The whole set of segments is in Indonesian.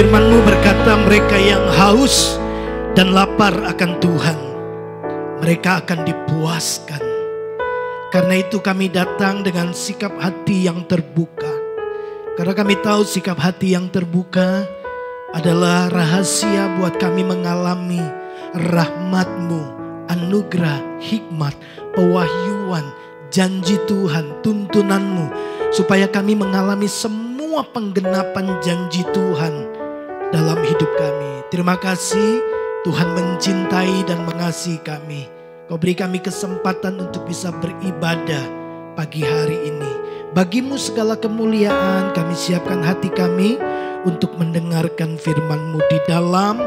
Firman-Mu berkata mereka yang haus dan lapar akan Tuhan, mereka akan dipuaskan. Karena itu kami datang dengan sikap hati yang terbuka. Karena kami tahu sikap hati yang terbuka adalah rahasia buat kami mengalami rahmat-Mu, anugerah, hikmat, pewahyuan, janji Tuhan, tuntunan-Mu. Supaya kami mengalami semua penggenapan janji Tuhan dalam hidup kami. Terima kasih Tuhan mencintai dan mengasihi kami. Kau beri kami kesempatan untuk bisa beribadah pagi hari ini. Bagimu segala kemuliaan, kami siapkan hati kami untuk mendengarkan firman-Mu di dalam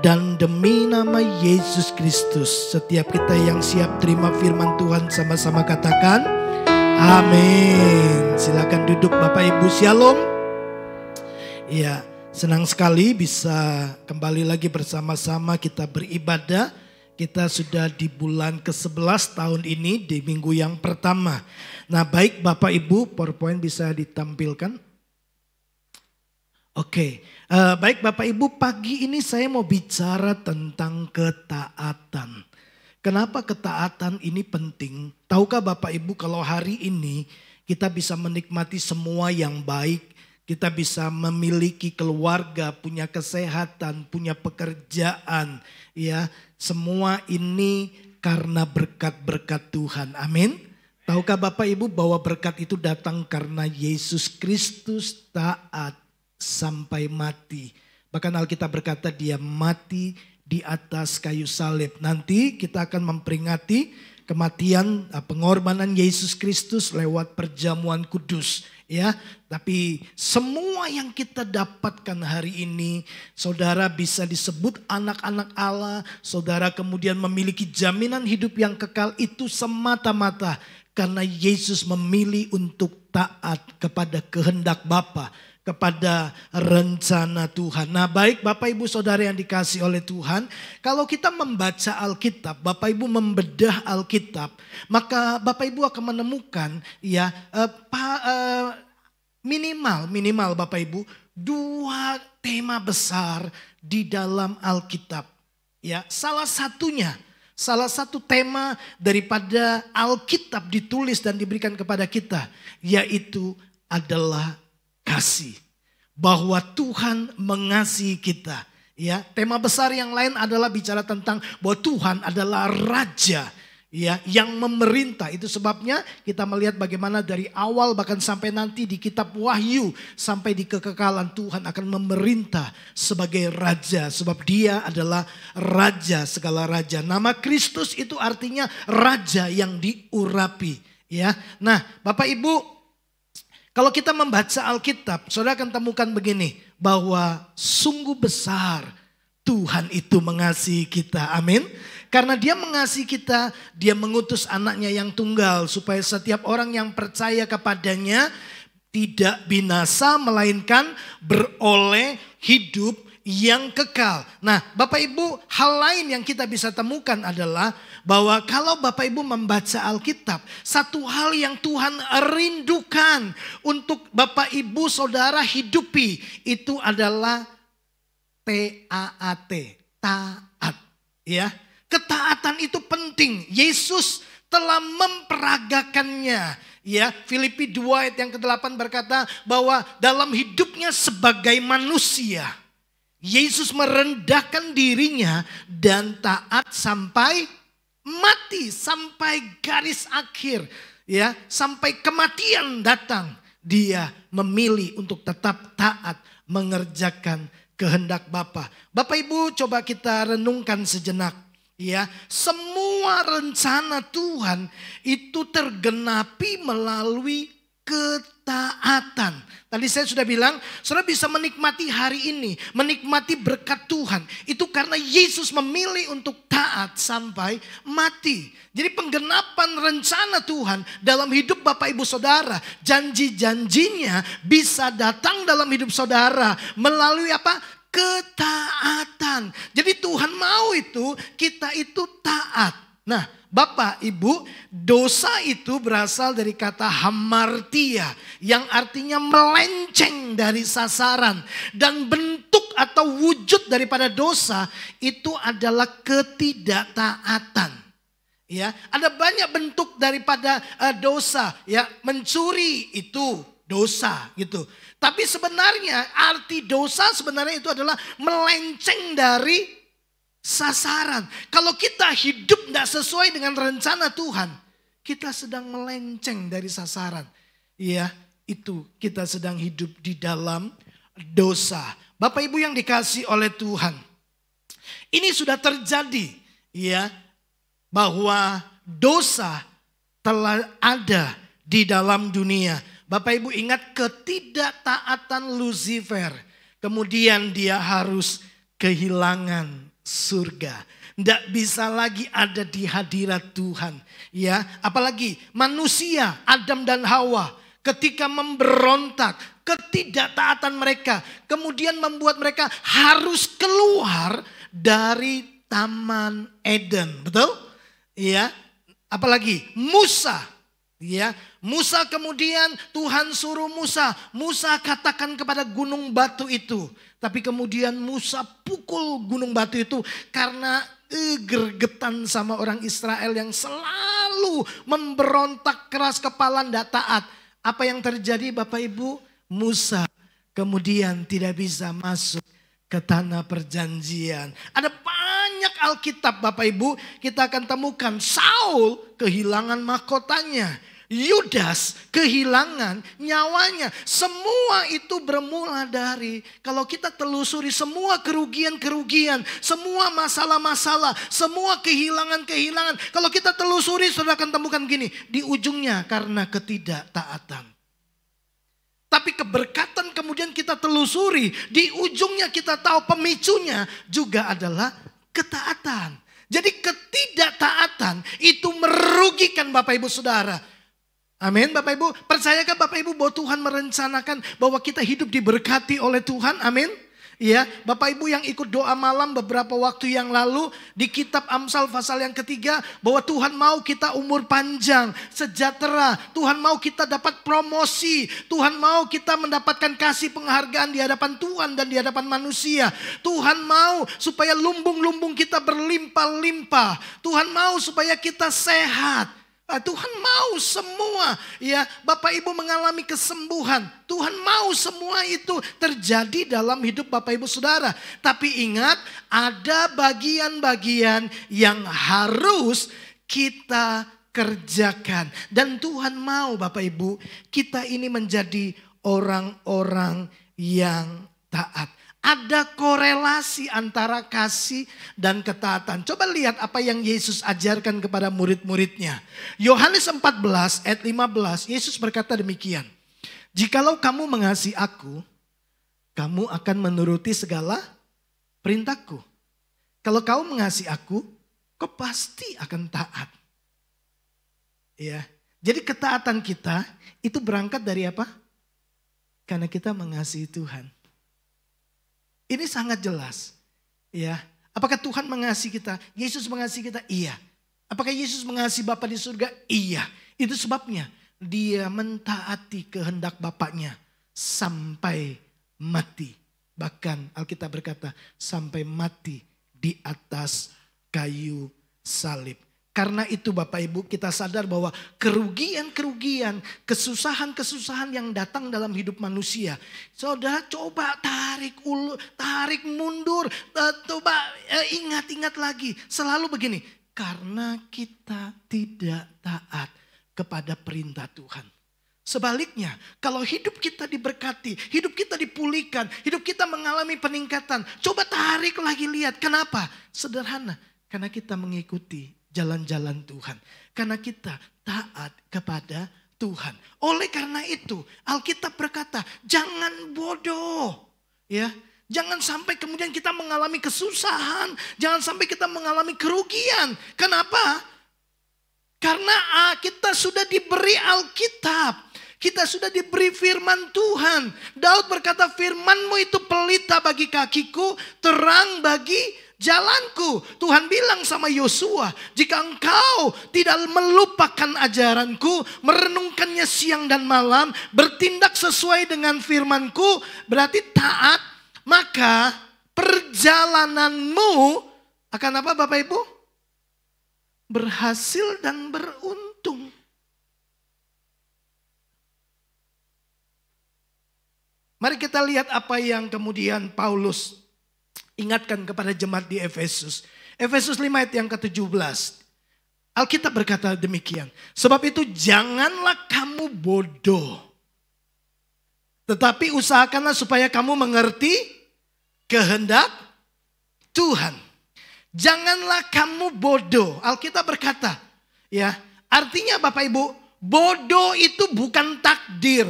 dan demi nama Yesus Kristus. Setiap kita yang siap terima firman Tuhan sama-sama katakan amin. Silakan duduk Bapak Ibu, shalom. Ya, senang sekali bisa kembali lagi bersama-sama kita beribadah. Kita sudah di bulan ke-11 tahun ini, di minggu yang pertama. Nah, baik Bapak Ibu, PowerPoint bisa ditampilkan. Oke, baik Bapak Ibu, pagi ini saya mau bicara tentang ketaatan. Kenapa ketaatan ini penting? Tahukah Bapak Ibu kalau hari ini kita bisa menikmati semua yang baik. Kita bisa memiliki keluarga, punya kesehatan, punya pekerjaan. Ya, semua ini karena berkat-berkat Tuhan. Amin. Tahukah Bapak Ibu bahwa berkat itu datang karena Yesus Kristus taat sampai mati. Bahkan Alkitab berkata dia mati di atas kayu salib. Nanti kita akan memperingati kematian, pengorbanan Yesus Kristus lewat perjamuan kudus. Ya, tapi semua yang kita dapatkan hari ini, saudara bisa disebut anak-anak Allah, saudara kemudian memiliki jaminan hidup yang kekal, itu semata-mata karena Yesus memilih untuk taat kepada kehendak Bapa, kepada rencana Tuhan. Nah, baik Bapak Ibu Saudara yang dikasihi oleh Tuhan, kalau kita membaca Alkitab, Bapak Ibu membedah Alkitab, maka Bapak Ibu akan menemukan ya minimal Bapak Ibu dua tema besar di dalam Alkitab. Ya, salah satu tema daripada Alkitab ditulis dan diberikan kepada kita, yaitu adalah kasih. Bahwa Tuhan mengasihi kita. Ya, tema besar yang lain adalah bicara tentang bahwa Tuhan adalah Raja, ya, yang memerintah. Itu sebabnya kita melihat bagaimana dari awal bahkan sampai nanti di kitab Wahyu sampai di kekekalan Tuhan akan memerintah sebagai Raja. Sebab dia adalah Raja segala raja. Nama Kristus itu artinya Raja yang diurapi. Ya, nah Bapak Ibu, kalau kita membaca Alkitab, saudara akan temukan begini, bahwa sungguh besar Tuhan itu mengasihi kita. Amin. Karena dia mengasihi kita, dia mengutus anaknya yang tunggal supaya setiap orang yang percaya kepadanya tidak binasa melainkan beroleh hidup yang kekal. Nah, Bapak Ibu, hal lain yang kita bisa temukan adalah bahwa kalau Bapak Ibu membaca Alkitab, satu hal yang Tuhan rindukan untuk Bapak Ibu Saudara hidupi itu adalah TAAT, taat. Ya, ketaatan itu penting. Yesus telah memperagakannya. Ya, Filipi 2 ayat yang ke-8 berkata bahwa dalam hidupnya sebagai manusia, Yesus merendahkan dirinya dan taat sampai mati, sampai garis akhir, ya, sampai kematian datang. Dia memilih untuk tetap taat mengerjakan kehendak Bapa. Bapak Ibu, coba kita renungkan sejenak, ya. Semua rencana Tuhan itu tergenapi melalui ketaatan. Tadi saya sudah bilang, saudara bisa menikmati hari ini, menikmati berkat Tuhan. Itu karena Yesus memilih untuk taat sampai mati. Jadi penggenapan rencana Tuhan dalam hidup Bapak Ibu Saudara, janji-janjinya bisa datang dalam hidup saudara melalui apa? Ketaatan. Jadi Tuhan mau itu, kita itu taat. Nah, Bapak, Ibu, dosa itu berasal dari kata hamartia yang artinya melenceng dari sasaran. Dan bentuk atau wujud daripada dosa itu adalah ketidaktaatan. Ya, ada banyak bentuk daripada dosa. Ya, mencuri itu dosa gitu. Tapi sebenarnya arti dosa sebenarnya itu adalah melenceng dari sasaran. Kalau kita hidup tidak sesuai dengan rencana Tuhan, kita sedang melenceng dari sasaran. Ya, itu kita sedang hidup di dalam dosa. Bapak Ibu yang dikasihi oleh Tuhan, ini sudah terjadi, ya, bahwa dosa telah ada di dalam dunia. Bapak Ibu ingat ketidaktaatan Lucifer, kemudian dia harus kehilangan surga. Tidak bisa lagi ada di hadirat Tuhan. Ya, apalagi manusia Adam dan Hawa ketika memberontak, ketidaktaatan mereka kemudian membuat mereka harus keluar dari Taman Eden. Betul? Ya. Apalagi Musa. Ya, Musa kemudian Tuhan suruh Musa katakan kepada gunung batu itu. Tapi kemudian Musa pukul gunung batu itu karena gergetan sama orang Israel yang selalu memberontak keras kepala, tidak taat. Apa yang terjadi Bapak Ibu? Musa kemudian tidak bisa masuk ke tanah perjanjian. Ada banyak Alkitab Bapak Ibu, kita akan temukan Saul kehilangan mahkotanya. Yudas kehilangan nyawanya. Semua itu bermula dari, kalau kita telusuri semua kerugian-kerugian, semua masalah-masalah, semua kehilangan-kehilangan. Kalau kita telusuri saudara akan temukan gini, di ujungnya karena ketidaktaatan. Tapi keberkatan kemudian kita telusuri, di ujungnya kita tahu pemicunya juga adalah ketaatan. Jadi ketidaktaatan itu merugikan Bapak Ibu Saudara. Amin Bapak Ibu. Percayakah Bapak Ibu bahwa Tuhan merencanakan bahwa kita hidup diberkati oleh Tuhan? Amin. Ya, Bapak Ibu yang ikut doa malam beberapa waktu yang lalu di kitab Amsal pasal yang ketiga, bahwa Tuhan mau kita umur panjang, sejahtera. Tuhan mau kita dapat promosi. Tuhan mau kita mendapatkan kasih penghargaan di hadapan Tuhan dan di hadapan manusia. Tuhan mau supaya lumbung-lumbung kita berlimpah-limpah. Tuhan mau supaya kita sehat. Tuhan mau semua, ya, Bapak Ibu mengalami kesembuhan. Tuhan mau semua itu terjadi dalam hidup Bapak Ibu Saudara. Tapi ingat, ada bagian-bagian yang harus kita kerjakan. Dan Tuhan mau Bapak Ibu, kita ini menjadi orang-orang yang taat. Ada korelasi antara kasih dan ketaatan. Coba lihat apa yang Yesus ajarkan kepada murid-muridnya. Yohanes 14 ayat 15, Yesus berkata demikian. Jikalau kamu mengasihi aku, kamu akan menuruti segala perintahku. Kalau kau mengasihi aku, kau pasti akan taat. Ya. Jadi ketaatan kita itu berangkat dari apa? Karena kita mengasihi Tuhan. Ini sangat jelas. Ya. Apakah Tuhan mengasihi kita? Yesus mengasihi kita? Iya. Apakah Yesus mengasihi Bapa di surga? Iya. Itu sebabnya dia mentaati kehendak Bapaknya sampai mati. Bahkan Alkitab berkata sampai mati di atas kayu salib. Karena itu Bapak Ibu kita sadar bahwa kerugian-kerugian, kesusahan-kesusahan yang datang dalam hidup manusia. Saudara coba tarik mundur, coba ingat-ingat lagi. Selalu begini, karena kita tidak taat kepada perintah Tuhan. Sebaliknya, kalau hidup kita diberkati, hidup kita dipulihkan, hidup kita mengalami peningkatan. Coba tarik lagi lihat, kenapa? Sederhana, karena kita mengikuti jalan-jalan Tuhan. Karena kita taat kepada Tuhan. Oleh karena itu Alkitab berkata jangan bodoh. Ya, jangan sampai kemudian kita mengalami kesusahan. Jangan sampai kita mengalami kerugian. Kenapa? Karena kita sudah diberi Alkitab. Kita sudah diberi firman Tuhan. Daud berkata firman-Mu itu pelita bagi kakiku, terang bagi jalanku. Tuhan bilang sama Yosua, jika engkau tidak melupakan ajaranku, merenungkannya siang dan malam, bertindak sesuai dengan firmanku, berarti taat, maka perjalananmu akan apa Bapak Ibu? Berhasil dan beruntung. Mari kita lihat apa yang kemudian Paulus ingatkan kepada jemaat di Efesus. Efesus 5 ayat yang ke-17. Alkitab berkata demikian. Sebab itu janganlah kamu bodoh. Tetapi usahakanlah supaya kamu mengerti kehendak Tuhan. Janganlah kamu bodoh. Alkitab berkata, ya, artinya Bapak Ibu, bodoh itu bukan takdir.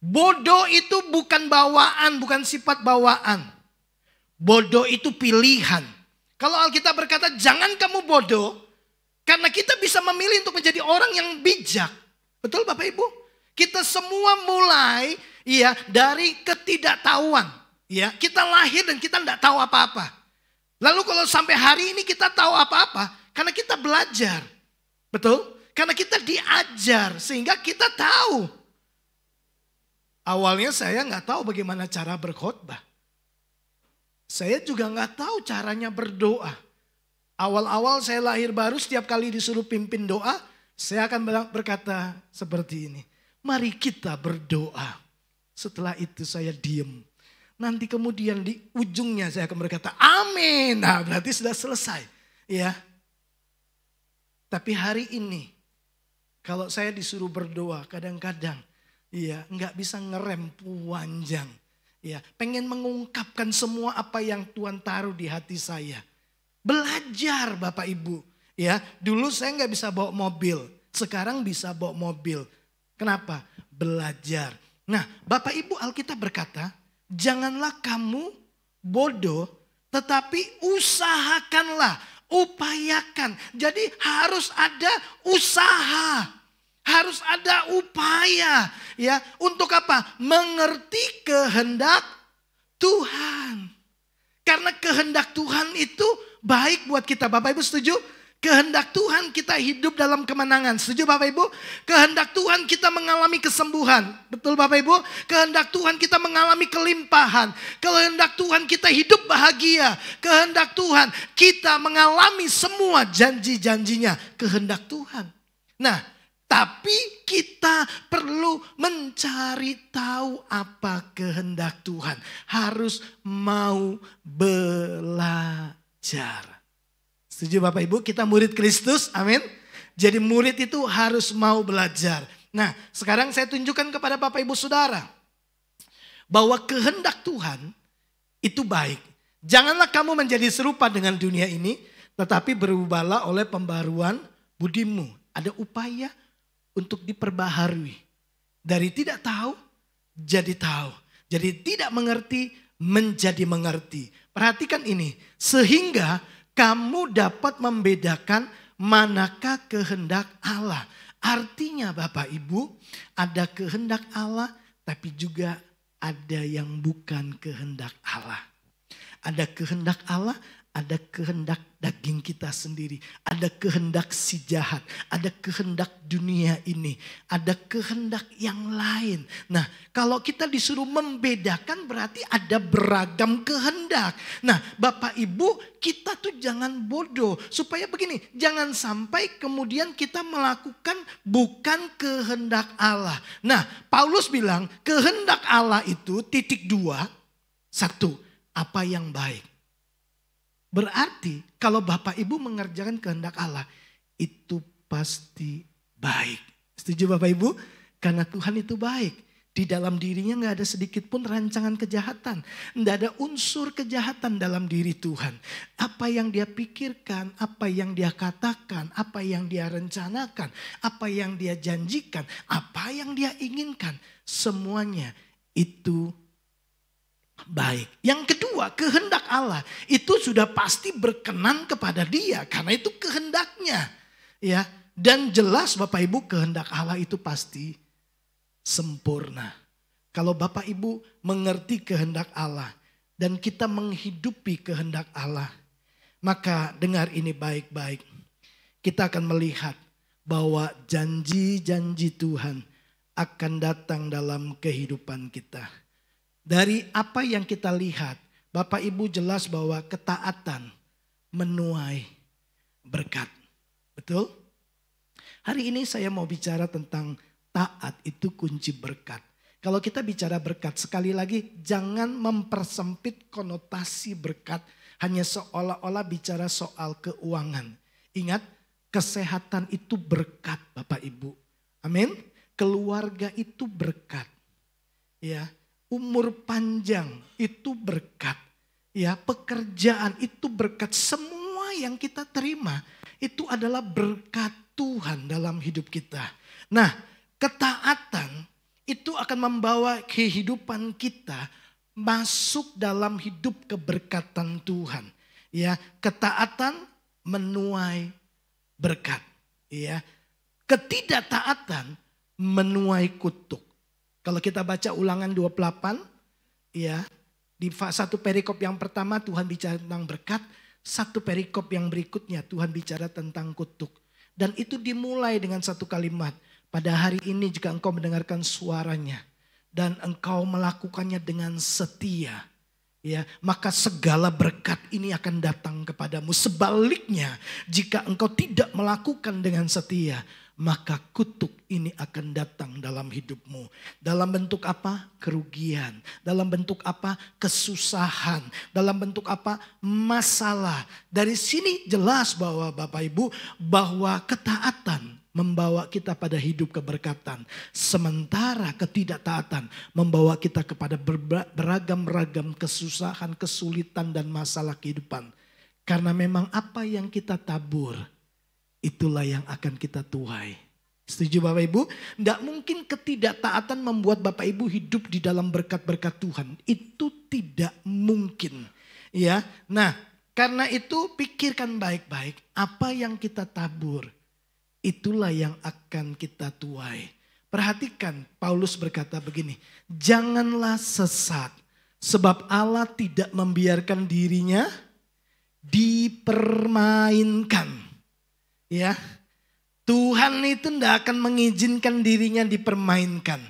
Bodoh itu bukan bawaan, bukan sifat bawaan. Bodoh itu pilihan. Kalau Alkitab berkata jangan kamu bodoh, karena kita bisa memilih untuk menjadi orang yang bijak. Betul Bapak Ibu? Kita semua mulai ya dari ketidaktahuan. Ya, kita lahir dan kita tidak tahu apa-apa. Lalu kalau sampai hari ini kita tahu apa-apa, karena kita belajar. Betul? Karena kita diajar sehingga kita tahu. Awalnya saya nggak tahu bagaimana cara berkhotbah. Saya juga nggak tahu caranya berdoa. Awal-awal saya lahir baru, setiap kali disuruh pimpin doa, saya akan berkata seperti ini. Mari kita berdoa. Setelah itu saya diem. Nanti kemudian di ujungnya saya akan berkata amin. Nah berarti sudah selesai. Ya. Tapi hari ini kalau saya disuruh berdoa kadang-kadang. Iya, nggak bisa ngerem panjang. Ya, pengen mengungkapkan semua apa yang Tuhan taruh di hati saya. Belajar Bapak Ibu. Ya, dulu saya nggak bisa bawa mobil, sekarang bisa bawa mobil. Kenapa? Belajar. Nah, Bapak Ibu Alkitab berkata, janganlah kamu bodoh, tetapi usahakanlah, upayakan. Jadi harus ada usaha. Harus ada upaya ya untuk apa? Mengerti kehendak Tuhan. Karena kehendak Tuhan itu baik buat kita. Bapak Ibu setuju? Kehendak Tuhan kita hidup dalam kemenangan. Setuju Bapak Ibu? Kehendak Tuhan kita mengalami kesembuhan. Betul Bapak Ibu? Kehendak Tuhan kita mengalami kelimpahan. Kehendak Tuhan kita hidup bahagia. Kehendak Tuhan kita mengalami semua janji-janjinya. Kehendak Tuhan. Nah, tapi kita perlu mencari tahu apa kehendak Tuhan. Harus mau belajar. Setuju Bapak Ibu? Kita murid Kristus, amin. Jadi murid itu harus mau belajar. Nah sekarang saya tunjukkan kepada Bapak Ibu Saudara. Bahwa kehendak Tuhan itu baik. Janganlah kamu menjadi serupa dengan dunia ini. Tetapi berubahlah oleh pembaruan budimu. Ada upaya untuk diperbaharui. Dari tidak tahu, jadi tahu. Jadi tidak mengerti, menjadi mengerti. Perhatikan ini. Sehingga kamu dapat membedakan manakah kehendak Allah. Artinya Bapak Ibu, ada kehendak Allah, tapi juga ada yang bukan kehendak Allah. Ada kehendak Allah, ada kehendak daging kita sendiri. Ada kehendak si jahat. Ada kehendak dunia ini. Ada kehendak yang lain. Nah kalau kita disuruh membedakan berarti ada beragam kehendak. Nah Bapak Ibu kita tuh jangan bodoh. Supaya begini, jangan sampai kemudian kita melakukan bukan kehendak Allah. Nah Paulus bilang kehendak Allah itu titik dua. Satu, apa yang baik. Berarti kalau Bapak Ibu mengerjakan kehendak Allah itu pasti baik. Setuju Bapak Ibu? Karena Tuhan itu baik. Di dalam dirinya gak ada sedikit pun rancangan kejahatan. Tidak ada unsur kejahatan dalam diri Tuhan. Apa yang dia pikirkan, apa yang dia katakan, apa yang dia rencanakan, apa yang dia janjikan, apa yang dia inginkan. Semuanya itu baik. Yang kedua, kehendak Allah itu sudah pasti berkenan kepada dia karena itu kehendaknya. Ya, dan jelas Bapak Ibu kehendak Allah itu pasti sempurna. Kalau Bapak Ibu mengerti kehendak Allah dan kita menghidupi kehendak Allah, maka dengar ini baik-baik. Kita akan melihat bahwa janji-janji Tuhan akan datang dalam kehidupan kita. Dari apa yang kita lihat Bapak Ibu jelas bahwa ketaatan menuai berkat. Betul? Hari ini saya mau bicara tentang taat itu kunci berkat. Kalau kita bicara berkat, sekali lagi jangan mempersempit konotasi berkat hanya seolah-olah bicara soal keuangan. Ingat, kesehatan itu berkat Bapak Ibu. Amin. Keluarga itu berkat. Ya, umur panjang itu berkat. Ya, pekerjaan itu berkat. Semua yang kita terima itu adalah berkat Tuhan dalam hidup kita. Nah, ketaatan itu akan membawa kehidupan kita masuk dalam hidup keberkatan Tuhan. Ya, ketaatan menuai berkat. Ya, ketidaktaatan menuai kutuk. Kalau kita baca Ulangan 28, ya, di satu perikop yang pertama Tuhan bicara tentang berkat, satu perikop yang berikutnya Tuhan bicara tentang kutuk. Dan itu dimulai dengan satu kalimat. Pada hari ini jika engkau mendengarkan suaranya dan engkau melakukannya dengan setia, ya, maka segala berkat ini akan datang kepadamu. Sebaliknya, jika engkau tidak melakukan dengan setia, maka kutuk ini akan datang dalam hidupmu. Dalam bentuk apa? Kerugian. Dalam bentuk apa? Kesusahan. Dalam bentuk apa? Masalah. Dari sini jelas bahwa Bapak Ibu, bahwa ketaatan membawa kita pada hidup keberkatan. Sementara ketidaktaatan membawa kita kepada beragam-ragam kesusahan, kesulitan dan masalah kehidupan. Karena memang apa yang kita tabur, itulah yang akan kita tuai. Setuju Bapak Ibu? Tidak mungkin ketidaktaatan membuat Bapak Ibu hidup di dalam berkat-berkat Tuhan. Itu tidak mungkin. Ya, nah karena itu pikirkan baik-baik apa yang kita tabur. Itulah yang akan kita tuai. Perhatikan Paulus berkata begini. Janganlah sesat. Sebab Allah tidak membiarkan dirinya dipermainkan. Ya, Tuhan itu tidak akan mengizinkan dirinya dipermainkan.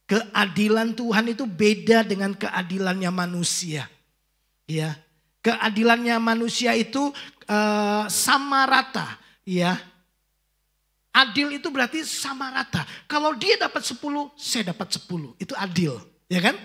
Keadilan Tuhan itu beda dengan keadilannya manusia. Ya, keadilannya manusia itu sama rata. Ya, adil itu berarti sama rata. Kalau dia dapat 10, saya dapat 10. Itu adil, ya kan?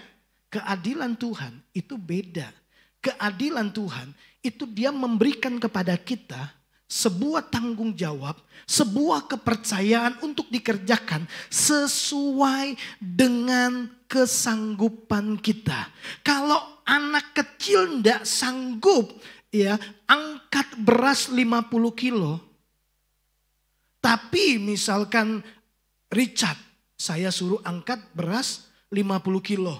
Keadilan Tuhan itu beda. Keadilan Tuhan itu dia memberikan kepada kita sebuah tanggung jawab, sebuah kepercayaan untuk dikerjakan sesuai dengan kesanggupan kita. Kalau anak kecil tidak sanggup ya angkat beras 50 kilo. Tapi misalkan Richard, saya suruh angkat beras 50 kilo.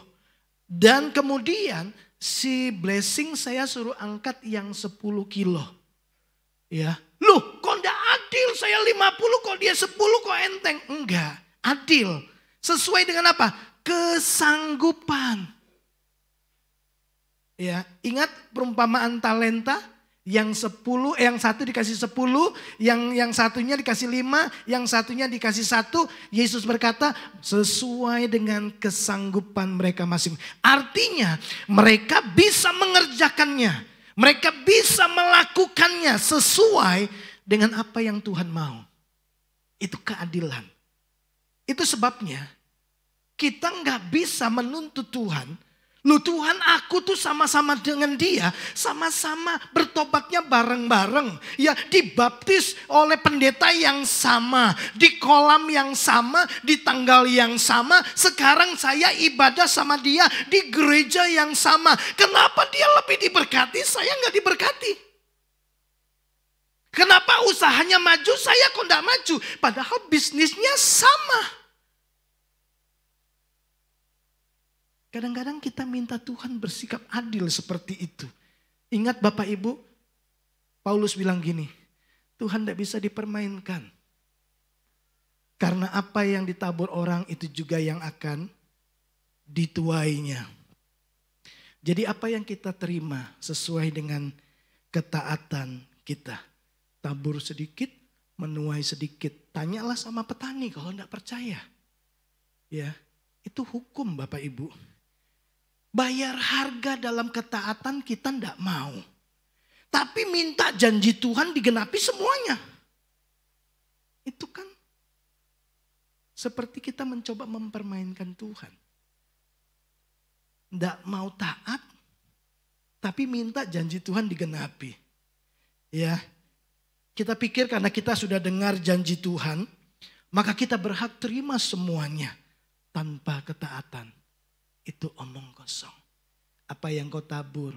Dan kemudian si Blessing saya suruh angkat yang 10 kilo. Ya, loh kok enggak adil, saya 50 kok dia 10 kok enteng. Enggak, adil. Sesuai dengan apa? Kesanggupan. Ya, ingat perumpamaan talenta? Yang satu dikasih 10, yang satunya dikasih 5, yang satunya dikasih 1. Yesus berkata sesuai dengan kesanggupan mereka masing. Artinya mereka bisa mengerjakannya. Mereka bisa melakukannya sesuai dengan apa yang Tuhan mau. Itu keadilan. Itu sebabnya kita nggak bisa menuntut Tuhan. Loh Tuhan, aku tuh sama-sama dengan dia, sama-sama bertobatnya bareng-bareng. Ya, dibaptis oleh pendeta yang sama, di kolam yang sama, di tanggal yang sama. Sekarang saya ibadah sama dia di gereja yang sama. Kenapa dia lebih diberkati, saya nggak diberkati? Kenapa usahanya maju, saya kok nggak maju? Padahal bisnisnya sama. Kadang-kadang kita minta Tuhan bersikap adil seperti itu. Ingat Bapak Ibu, Paulus bilang gini, Tuhan tidak bisa dipermainkan. Karena apa yang ditabur orang itu juga yang akan dituainya. Jadi apa yang kita terima sesuai dengan ketaatan kita. Tabur sedikit, menuai sedikit. Tanyalah sama petani kalau tidak percaya. Ya, itu hukum Bapak Ibu. Bayar harga dalam ketaatan kita tidak mau. Tapi minta janji Tuhan digenapi semuanya. Itu kan seperti kita mencoba mempermainkan Tuhan. Tidak mau taat, tapi minta janji Tuhan digenapi. Ya, kita pikir karena kita sudah dengar janji Tuhan, maka kita berhak terima semuanya tanpa ketaatan. Itu omong kosong. Apa yang kau tabur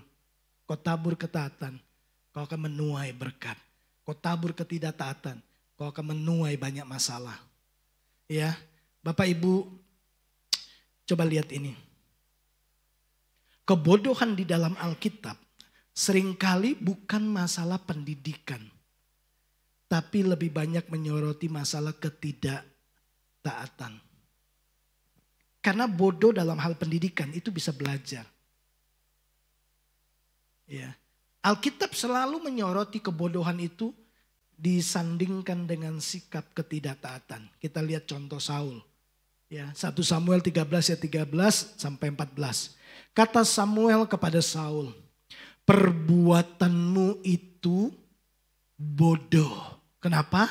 ketaatan, kau akan menuai berkat. Kau tabur ketidaktaatan, kau akan menuai banyak masalah. Ya, Bapak Ibu, coba lihat ini. Kebodohan di dalam Alkitab seringkali bukan masalah pendidikan, tapi lebih banyak menyoroti masalah ketidaktaatan. Karena bodoh dalam hal pendidikan itu bisa belajar. Ya. Alkitab selalu menyoroti kebodohan itu disandingkan dengan sikap ketidaktaatan. Kita lihat contoh Saul. Ya, 1 Samuel 13 ayat 13 sampai 14. Kata Samuel kepada Saul, perbuatanmu itu bodoh. Kenapa?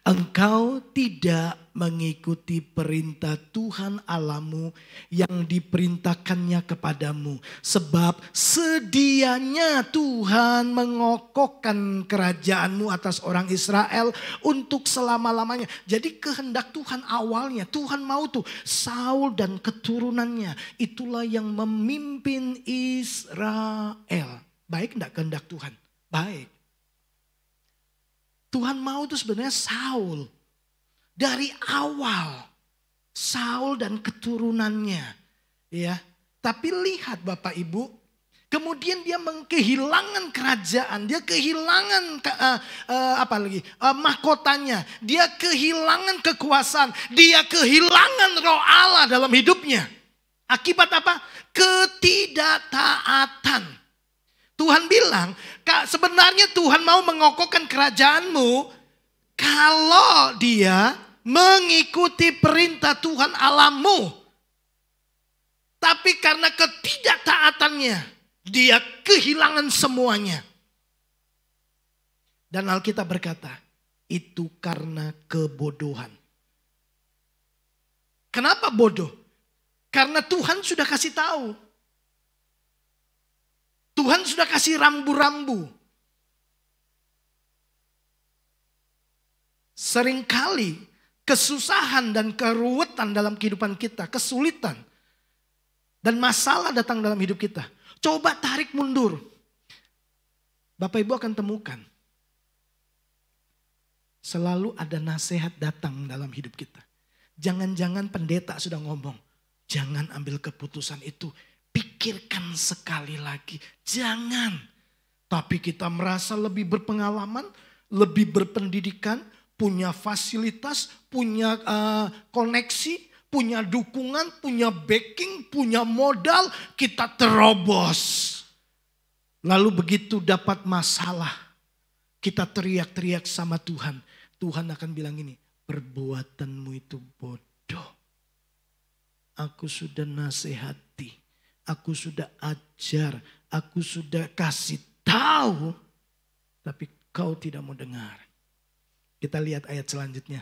Engkau tidak mengikuti perintah Tuhan Allahmu yang diperintahkannya kepadamu. Sebab sedianya Tuhan mengokohkan kerajaanmu atas orang Israel untuk selama-lamanya. Jadi kehendak Tuhan awalnya, Tuhan mau tuh Saul dan keturunannya. Itulah yang memimpin Israel. Baik enggak kehendak Tuhan? Baik. Tuhan mau tuh sebenarnya Saul. Dari awal Saul dan keturunannya, ya. Tapi lihat Bapak Ibu, kemudian dia kehilangan kerajaan, dia kehilangan mahkotanya, dia kehilangan kekuasaan, dia kehilangan roh Allah dalam hidupnya. Akibat apa? Ketidaktaatan. Tuhan bilang, sebenarnya Tuhan mau mengokohkan kerajaanmu kalau dia mengikuti perintah Tuhan Allahmu. Tapi karena ketidaktaatannya, dia kehilangan semuanya. Dan Alkitab berkata, itu karena kebodohan. Kenapa bodoh? Karena Tuhan sudah kasih tahu. Tuhan sudah kasih rambu-rambu. Seringkali kesusahan dan keruwetan dalam kehidupan kita, kesulitan dan masalah datang dalam hidup kita. Coba tarik mundur. Bapak Ibu akan temukan selalu ada nasihat datang dalam hidup kita. Jangan-jangan pendeta sudah ngomong, jangan ambil keputusan itu. Pikirkan sekali lagi. Jangan. Tapi kita merasa lebih berpengalaman, lebih berpendidikan, punya fasilitas, punya koneksi, punya dukungan, punya backing, punya modal. Kita terobos. Lalu begitu dapat masalah, kita teriak-teriak sama Tuhan. Tuhan akan bilang ini, perbuatanmu itu bodoh. Aku sudah nasihati. Aku sudah ajar, aku sudah kasih tahu, tapi kau tidak mau dengar. Kita lihat ayat selanjutnya.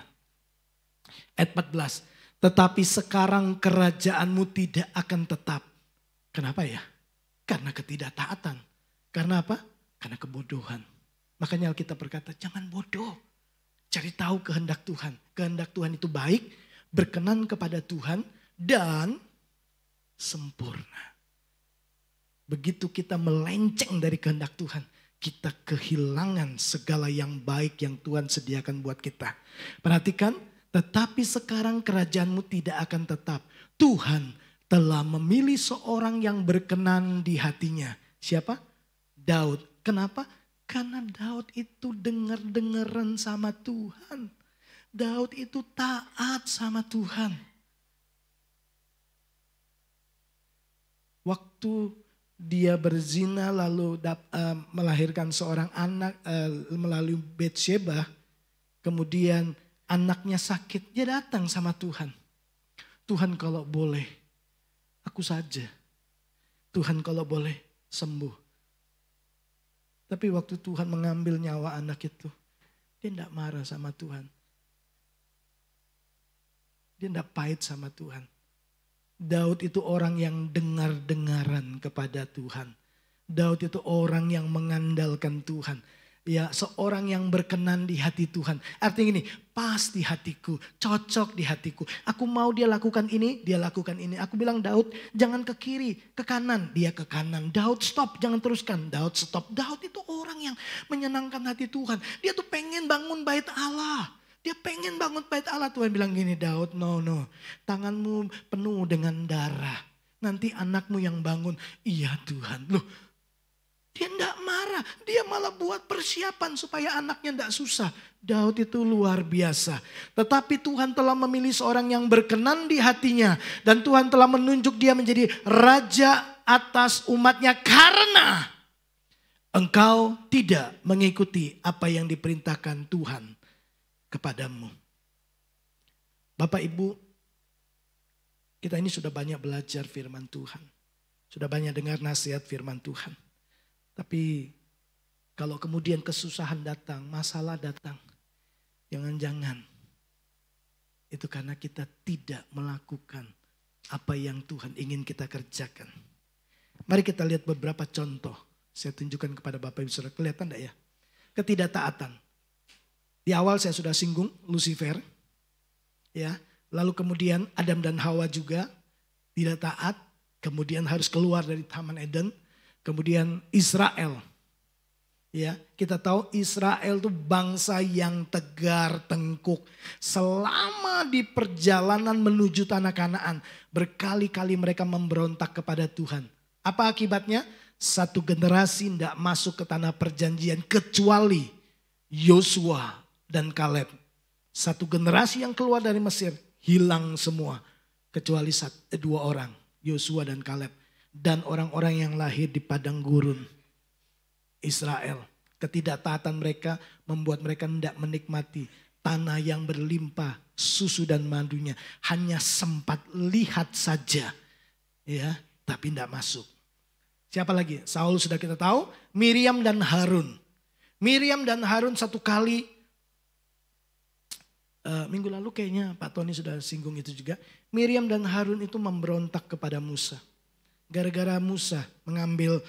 Ayat 14. Tetapi sekarang kerajaanmu tidak akan tetap. Kenapa ya? Karena ketidaktaatan. Karena apa? Karena kebodohan. Makanya Alkitab berkata, jangan bodoh. Cari tahu kehendak Tuhan. Kehendak Tuhan itu baik, berkenan kepada Tuhan, dan sempurna. Begitu kita melenceng dari kehendak Tuhan, kita kehilangan segala yang baik yang Tuhan sediakan buat kita. Perhatikan, tetapi sekarang kerajaanmu tidak akan tetap. Tuhan telah memilih seorang yang berkenan di hatinya. Siapa? Daud. Kenapa? Karena Daud itu dengar-dengaran sama Tuhan. Daud itu taat sama Tuhan. Waktu dia berzina lalu melahirkan seorang anak melalui Betsheba. Kemudian anaknya sakit. Dia datang sama Tuhan. Tuhan kalau boleh aku saja. Tuhan kalau boleh sembuh. Tapi waktu Tuhan mengambil nyawa anak itu, dia tidak marah sama Tuhan. Dia tidak pahit sama Tuhan. Daud itu orang yang dengar-dengaran kepada Tuhan. Daud itu orang yang mengandalkan Tuhan. Ya, seorang yang berkenan di hati Tuhan. Artinya gini, pas di hatiku, cocok di hatiku. Aku mau dia lakukan ini, dia lakukan ini. Aku bilang Daud, jangan ke kiri, ke kanan. Dia ke kanan. Daud stop, jangan teruskan. Daud stop. Daud itu orang yang menyenangkan hati Tuhan. Dia tuh pengen bangun bait Allah. Dia pengen bangun bait Allah. Tuhan bilang gini, Daud, no. Tanganmu penuh dengan darah. Nanti anakmu yang bangun. Iya Tuhan. Loh, dia tidak marah. Dia malah buat persiapan supaya anaknya tidak susah. Daud itu luar biasa. Tetapi Tuhan telah memilih seorang yang berkenan di hatinya. Dan Tuhan telah menunjuk dia menjadi raja atas umatnya. Karena engkau tidak mengikuti apa yang diperintahkan Tuhan kepadamu. Bapak Ibu, kita ini sudah banyak belajar firman Tuhan. Sudah banyak dengar nasihat firman Tuhan. Tapi kalau kemudian kesusahan datang, masalah datang, jangan-jangan itu karena kita tidak melakukan apa yang Tuhan ingin kita kerjakan. Mari kita lihat beberapa contoh. Saya tunjukkan kepada Bapak Ibu Saudara. Kelihatan enggak ya? Ketidaktaatan. Di awal saya sudah singgung Lucifer. Ya, lalu kemudian Adam dan Hawa juga tidak taat. Kemudian harus keluar dari Taman Eden. Kemudian Israel, ya kita tahu Israel itu bangsa yang tegar tengkuk. Selama di perjalanan menuju tanah Kanaan, berkali-kali mereka memberontak kepada Tuhan. Apa akibatnya? Satu generasi tidak masuk ke tanah perjanjian kecuali Yosua dan Kaleb. Satu generasi yang keluar dari Mesir hilang semua kecuali dua orang, Yosua dan Kaleb. Dan orang-orang yang lahir di padang gurun Israel. Ketidaktaatan mereka membuat mereka tidak menikmati tanah yang berlimpah susu dan madunya. Hanya sempat lihat saja, ya, tapi tidak masuk. Siapa lagi? Saul sudah kita tahu. Miriam dan Harun. Miriam dan Harun satu kali, minggu lalu kayaknya Pak Tony sudah singgung itu juga. Miriam dan Harun itu memberontak kepada Musa. Gara-gara Musa mengambil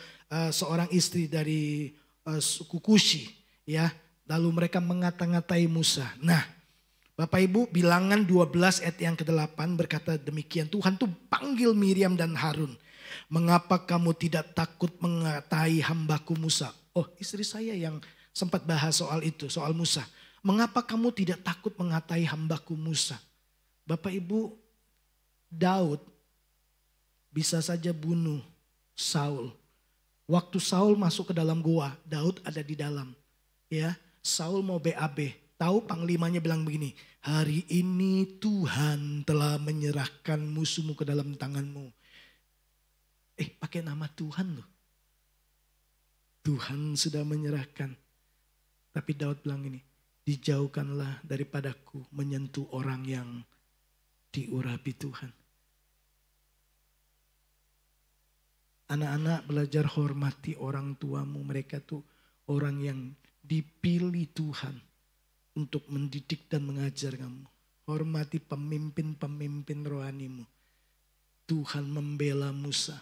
seorang istri dari suku Kushi, ya. Lalu mereka mengata-ngatai Musa. Nah, Bapak Ibu, Bilangan 12 ayat yang ke-8 berkata demikian. Tuhan tuh panggil Miriam dan Harun. Mengapa kamu tidak takut mengatai hambaku Musa? Oh, istri saya yang sempat bahas soal itu, soal Musa. Mengapa kamu tidak takut mengatai hambaku Musa? Bapak Ibu, Daud bisa saja bunuh Saul. Waktu Saul masuk ke dalam gua, Daud ada di dalam. Ya, Saul mau BAB. Tahu panglimanya bilang begini, hari ini Tuhan telah menyerahkan musuhmu ke dalam tanganmu. Pakai nama Tuhan loh. Tuhan sudah menyerahkan. Tapi Daud bilang ini, dijauhkanlah daripadaku menyentuh orang yang diurapi Tuhan. Anak-anak belajar hormati orang tuamu. Mereka tuh orang yang dipilih Tuhan untuk mendidik dan mengajar kamu. Hormati pemimpin-pemimpin rohanimu. Tuhan membela Musa.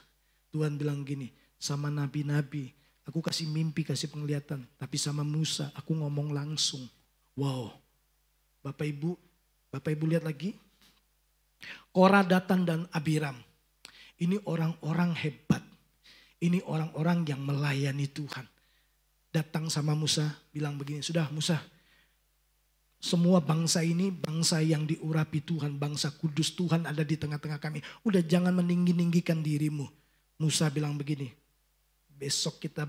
Tuhan bilang gini, sama nabi-nabi, aku kasih mimpi, kasih penglihatan. Tapi sama Musa, aku ngomong langsung. Wow. Bapak Ibu lihat lagi. Korah, Datan dan Abiram. Ini orang-orang hebat. Ini orang-orang yang melayani Tuhan. Datang sama Musa, bilang begini, sudah Musa, semua bangsa ini bangsa yang diurapi Tuhan, bangsa kudus Tuhan ada di tengah-tengah kami. Udah jangan meninggi-ninggikan dirimu. Musa bilang begini, besok kita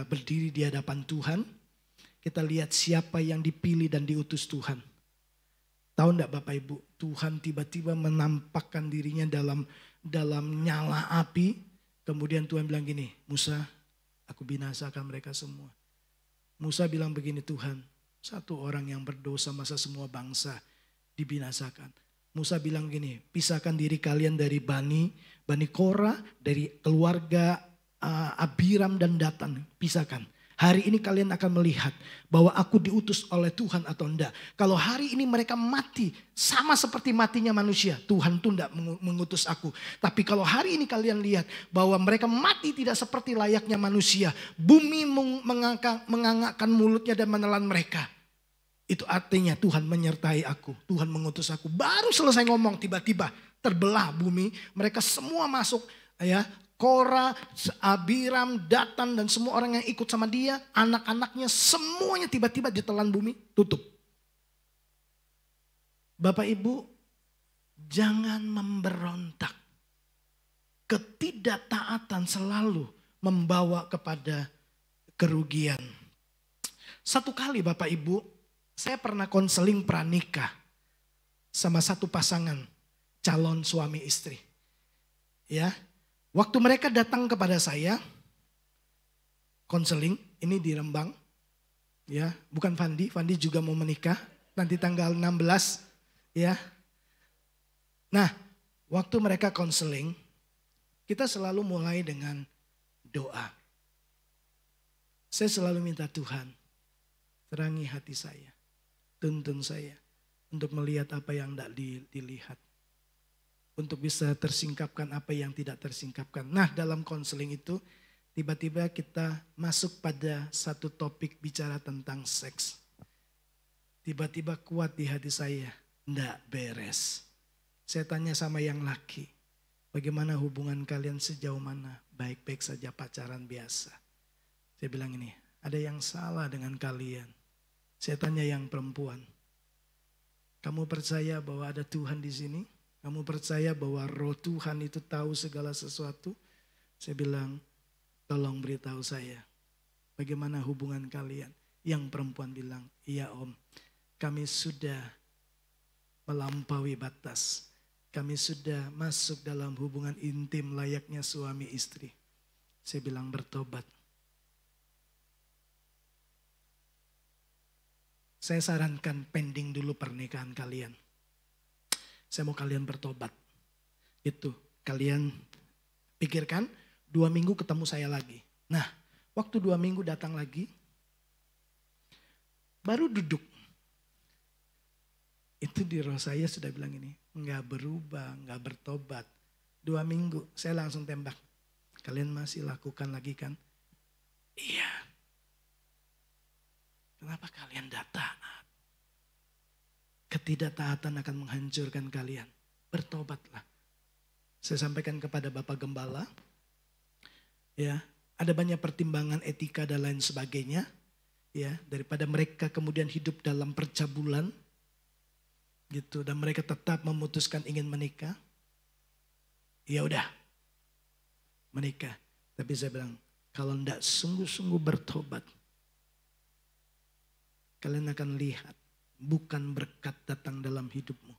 berdiri di hadapan Tuhan, kita lihat siapa yang dipilih dan diutus Tuhan. Tahu enggak Bapak Ibu, Tuhan tiba-tiba menampakkan dirinya dalam nyala api. Kemudian Tuhan bilang gini, Musa, aku binasakan mereka semua. Musa bilang begini, Tuhan, satu orang yang berdosa masa semua bangsa dibinasakan. Musa bilang gini, pisahkan diri kalian dari Bani Bani Korah dari keluarga Abiram dan Datan, pisahkan. Hari ini kalian akan melihat bahwa aku diutus oleh Tuhan atau enggak. Kalau hari ini mereka mati sama seperti matinya manusia, Tuhan tuh enggak mengutus aku. Tapi kalau hari ini kalian lihat bahwa mereka mati tidak seperti layaknya manusia, bumi mengangakkan mulutnya dan menelan mereka. Itu artinya Tuhan menyertai aku, Tuhan mengutus aku. Baru selesai ngomong tiba-tiba terbelah bumi, mereka semua masuk ya. Korah, Abiram, Datan dan semua orang yang ikut sama dia, anak-anaknya semuanya tiba-tiba ditelan bumi, tutup. Bapak Ibu, jangan memberontak. Ketidaktaatan selalu membawa kepada kerugian. Satu kali Bapak Ibu, saya pernah konseling pranikah sama satu pasangan calon suami istri. Ya. Waktu mereka datang kepada saya, konseling, ini di Rembang, ya, bukan Fandi juga mau menikah, nanti tanggal 16, ya. Nah, waktu mereka konseling, kita selalu mulai dengan doa. Saya selalu minta Tuhan, terangi hati saya, tuntun saya, untuk melihat apa yang tidak dilihat. Untuk bisa tersingkapkan apa yang tidak tersingkapkan. Nah, dalam konseling itu tiba-tiba kita masuk pada satu topik bicara tentang seks. Tiba-tiba kuat di hati saya, enggak beres. Saya tanya sama yang laki, bagaimana hubungan kalian sejauh mana? Baik-baik saja, pacaran biasa. Saya bilang ini, ada yang salah dengan kalian. Saya tanya yang perempuan, kamu percaya bahwa ada Tuhan di sini? Kamu percaya bahwa roh Tuhan itu tahu segala sesuatu? Saya bilang, tolong beritahu saya, bagaimana hubungan kalian? Yang perempuan bilang, iya Om, kami sudah melampaui batas. Kami sudah masuk dalam hubungan intim layaknya suami istri. Saya bilang bertobat. Saya sarankan pending dulu pernikahan kalian. Saya mau kalian bertobat. Itu kalian pikirkan 2 minggu ketemu saya lagi. Nah waktu 2 minggu datang lagi. Baru duduk. Itu di roh saya sudah bilang ini. Enggak berubah, enggak bertobat. 2 minggu saya langsung tembak. Kalian masih lakukan lagi kan? Iya. Kenapa kalian tidak taat? Ketidaktaatan akan menghancurkan kalian. Bertobatlah. Saya sampaikan kepada Bapak Gembala. Ya, ada banyak pertimbangan etika dan lain sebagainya. Ya, daripada mereka kemudian hidup dalam percabulan. Gitu, dan mereka tetap memutuskan ingin menikah. Ya udah. Menikah. Tapi saya bilang, kalau tidak sungguh-sungguh bertobat. Kalian akan lihat. Bukan berkat datang dalam hidupmu.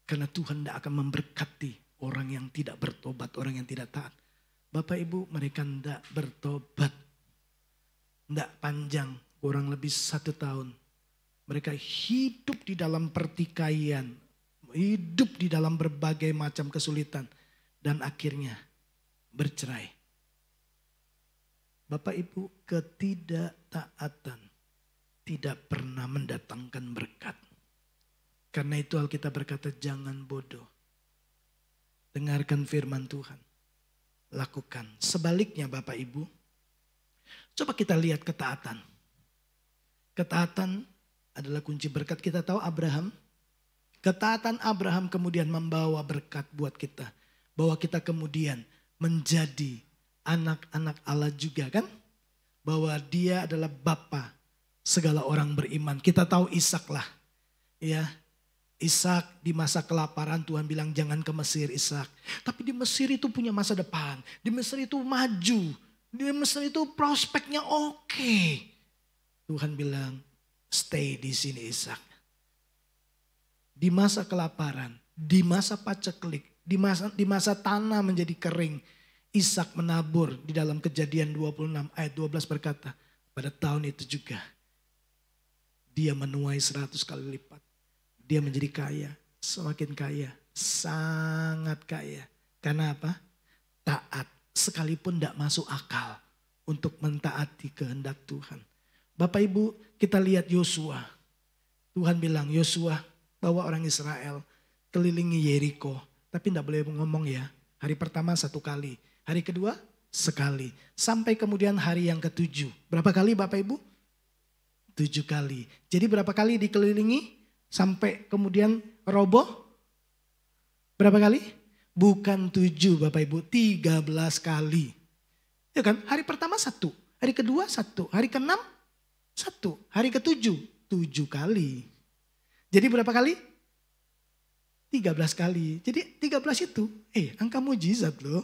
Karena Tuhan tidak akan memberkati orang yang tidak bertobat, orang yang tidak taat. Bapak Ibu, mereka tidak bertobat. Tidak panjang, kurang lebih 1 tahun. Mereka hidup di dalam pertikaian. Hidup di dalam berbagai macam kesulitan. Dan akhirnya bercerai. Bapak Ibu, ketidaktaatan tidak pernah mendatangkan berkat. Karena itu Alkitab berkata jangan bodoh. Dengarkan firman Tuhan. Lakukan. Sebaliknya Bapak Ibu. Coba kita lihat ketaatan. Ketaatan adalah kunci berkat. Kita tahu Abraham. Ketaatan Abraham kemudian membawa berkat buat kita. Bahwa kita kemudian menjadi anak-anak Allah juga kan. Bahwa dia adalah Bapa segala orang beriman. Kita tahu Ishak lah. Ya, Ishak di masa kelaparan Tuhan bilang jangan ke Mesir Ishak. Tapi di Mesir itu punya masa depan. Di Mesir itu maju. Di Mesir itu prospeknya oke. Tuhan bilang stay di sini Ishak. Di masa kelaparan, di masa paceklik, di masa tanah menjadi kering. Ishak menabur di dalam Kejadian 26 ayat 12 berkata, pada tahun itu juga dia menuai 100 kali lipat. Dia menjadi kaya, semakin kaya, sangat kaya. Karena apa? Taat. Sekalipun tidak masuk akal untuk mentaati kehendak Tuhan. Bapak Ibu, kita lihat Yosua. Tuhan bilang, Yosua bawa orang Israel kelilingi Yeriko. Tapi tidak boleh ngomong ya. Hari pertama 1 kali. Hari kedua sekali. Sampai kemudian hari yang ke-7. Berapa kali Bapak Ibu? 7 kali. Jadi berapa kali dikelilingi? Sampai kemudian roboh? Berapa kali? Bukan 7 Bapak Ibu, 13 kali. Ya kan? Hari pertama 1, hari kedua 1, hari ke-6 1, hari ke-7 7 kali. Jadi berapa kali? 13 kali. Jadi 13 itu angka mujizat loh.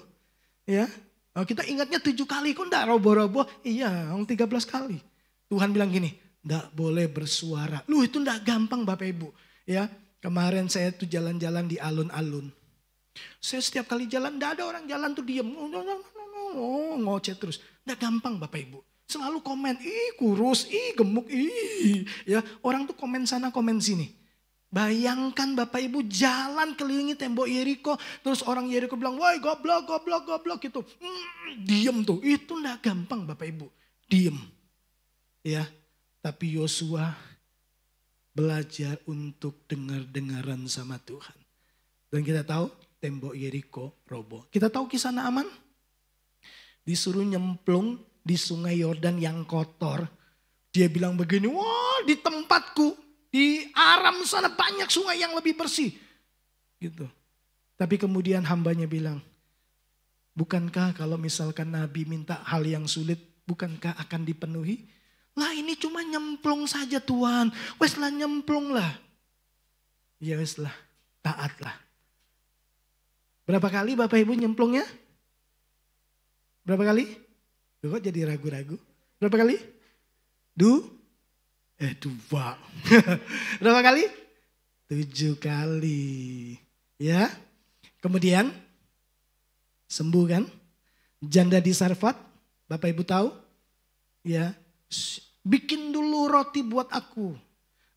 Ya. Oh, kita ingatnya 7 kali, kok enggak roboh-roboh? Iya, 13 kali. Tuhan bilang gini, enggak boleh bersuara. Itu enggak gampang Bapak Ibu. Ya, kemarin saya tuh jalan-jalan di alun-alun. Saya setiap kali jalan, enggak ada orang jalan tuh diem. Ngoceh terus. Enggak gampang Bapak Ibu. Selalu komen, kurus, gemuk, ya, orang tuh komen sana, komen sini. Bayangkan Bapak Ibu jalan kelilingi tembok Yeriko, terus orang Yeriko bilang, woi goblok, goblok, goblok gitu. Diem tuh, itu enggak gampang Bapak Ibu. Diem. Ya, tapi Yosua belajar untuk dengar-dengaran sama Tuhan. Dan kita tahu tembok Yeriko roboh. Kita tahu kisah Naaman? Disuruh nyemplung di sungai Yordan yang kotor. Dia bilang begini, wah di tempatku. Di Aram sana banyak sungai yang lebih bersih. Gitu. Tapi kemudian hambanya bilang, bukankah kalau misalkan Nabi minta hal yang sulit, bukankah akan dipenuhi? Lah ini cuma nyemplung saja Tuhan. Weslah nyemplung lah. Ya weslah, taatlah. Berapa kali Bapak Ibu nyemplungnya? Berapa kali? Kok jadi ragu-ragu? Berapa kali? 2. Berapa kali? 7 kali. Ya. Kemudian sembuh kan? Janda di Sarfat, Bapak Ibu tahu? Ya. Bikin dulu roti buat aku.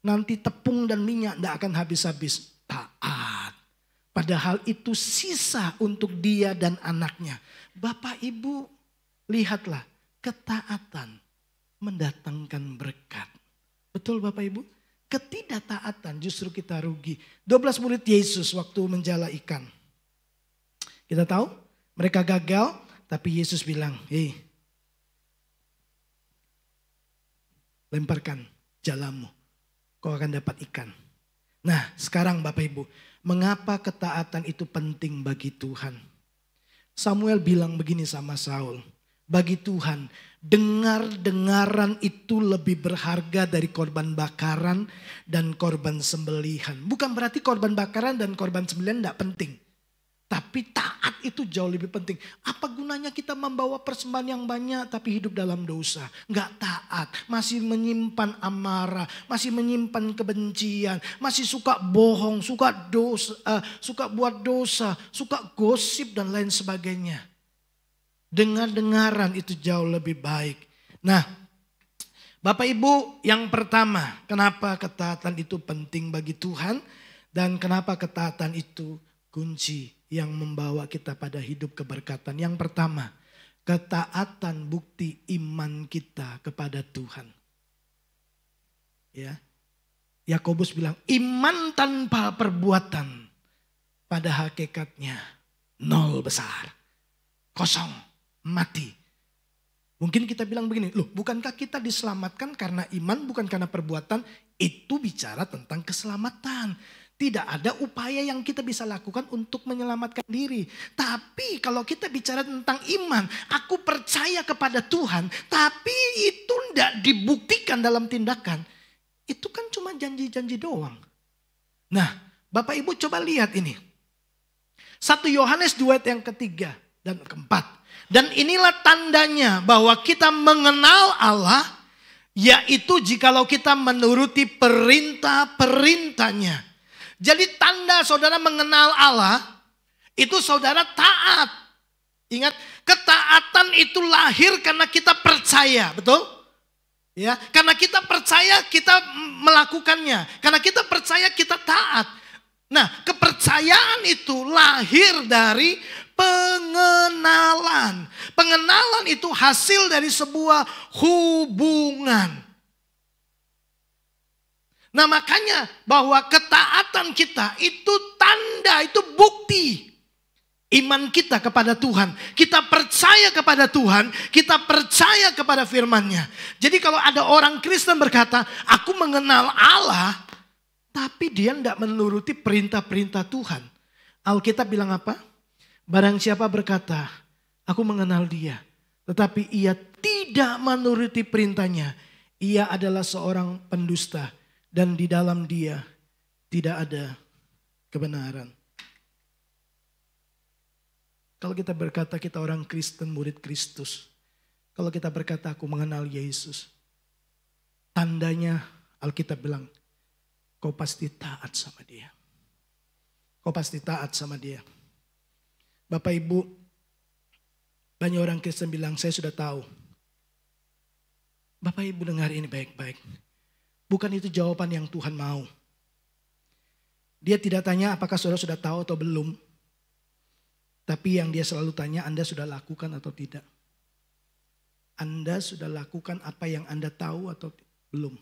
Nanti tepung dan minyak tidak akan habis-habis. Taat. Padahal itu sisa untuk dia dan anaknya. Bapak Ibu, lihatlah, ketaatan mendatangkan berkat. Betul Bapak Ibu? Ketidaktaatan justru kita rugi. 12 murid Yesus waktu menjala ikan. Kita tahu mereka gagal, tapi Yesus bilang, lemparkan jalamu, kau akan dapat ikan. Nah sekarang Bapak Ibu, mengapa ketaatan itu penting bagi Tuhan? Samuel bilang begini sama Saul, bagi Tuhan dengar-dengaran itu lebih berharga dari korban bakaran dan korban sembelihan. Bukan berarti korban bakaran dan korban sembelihan tidak penting. Tapi taat itu jauh lebih penting. Apa gunanya kita membawa persembahan yang banyak tapi hidup dalam dosa? Enggak taat, masih menyimpan amarah, masih menyimpan kebencian, masih suka bohong, suka dosa, suka buat dosa, suka gosip dan lain sebagainya. Dengar-dengaran itu jauh lebih baik. Nah, Bapak Ibu, yang pertama, kenapa ketaatan itu penting bagi Tuhan dan kenapa ketaatan itu kunci yang membawa kita pada hidup keberkatan. Yang pertama, ketaatan bukti iman kita kepada Tuhan. Ya. Yakobus bilang, iman tanpa perbuatan pada hakikatnya nol besar. Kosong, mati. Mungkin kita bilang begini, loh bukankah kita diselamatkan karena iman bukan karena perbuatan? Itu bicara tentang keselamatan. Tidak ada upaya yang kita bisa lakukan untuk menyelamatkan diri. Tapi kalau kita bicara tentang iman, aku percaya kepada Tuhan, tapi itu tidak dibuktikan dalam tindakan. Itu kan cuma janji-janji doang. Nah, Bapak Ibu coba lihat ini. 1 Yohanes 2 ayat yang ketiga dan keempat. Dan inilah tandanya bahwa kita mengenal Allah, yaitu jikalau kita menuruti perintah-perintahnya. Jadi tanda saudara mengenal Allah, itu saudara taat. Ingat, ketaatan itu lahir karena kita percaya, betul? Ya, karena kita percaya kita melakukannya. Karena kita percaya kita taat. Nah, kepercayaan itu lahir dari pengenalan. Pengenalan itu hasil dari sebuah hubungan. Nah makanya bahwa ketaatan kita itu tanda, itu bukti iman kita kepada Tuhan. Kita percaya kepada Tuhan, kita percaya kepada firman-Nya. Jadi kalau ada orang Kristen berkata, aku mengenal Allah, tapi dia tidak menuruti perintah-perintah Tuhan. Alkitab bilang apa? Barang siapa berkata, aku mengenal dia, tetapi ia tidak menuruti perintahnya, ia adalah seorang pendusta. Dan di dalam dia tidak ada kebenaran. Kalau kita berkata kita orang Kristen, murid Kristus. Kalau kita berkata aku mengenal Yesus. Tandanya Alkitab bilang, kau pasti taat sama dia. Kau pasti taat sama dia. Bapak Ibu, banyak orang Kristen bilang saya sudah tahu. Bapak Ibu dengar ini baik-baik. Bukan itu jawaban yang Tuhan mau. Dia tidak tanya apakah saudara sudah tahu atau belum. Tapi yang dia selalu tanya, Anda sudah lakukan atau tidak? Anda sudah lakukan apa yang Anda tahu atau belum?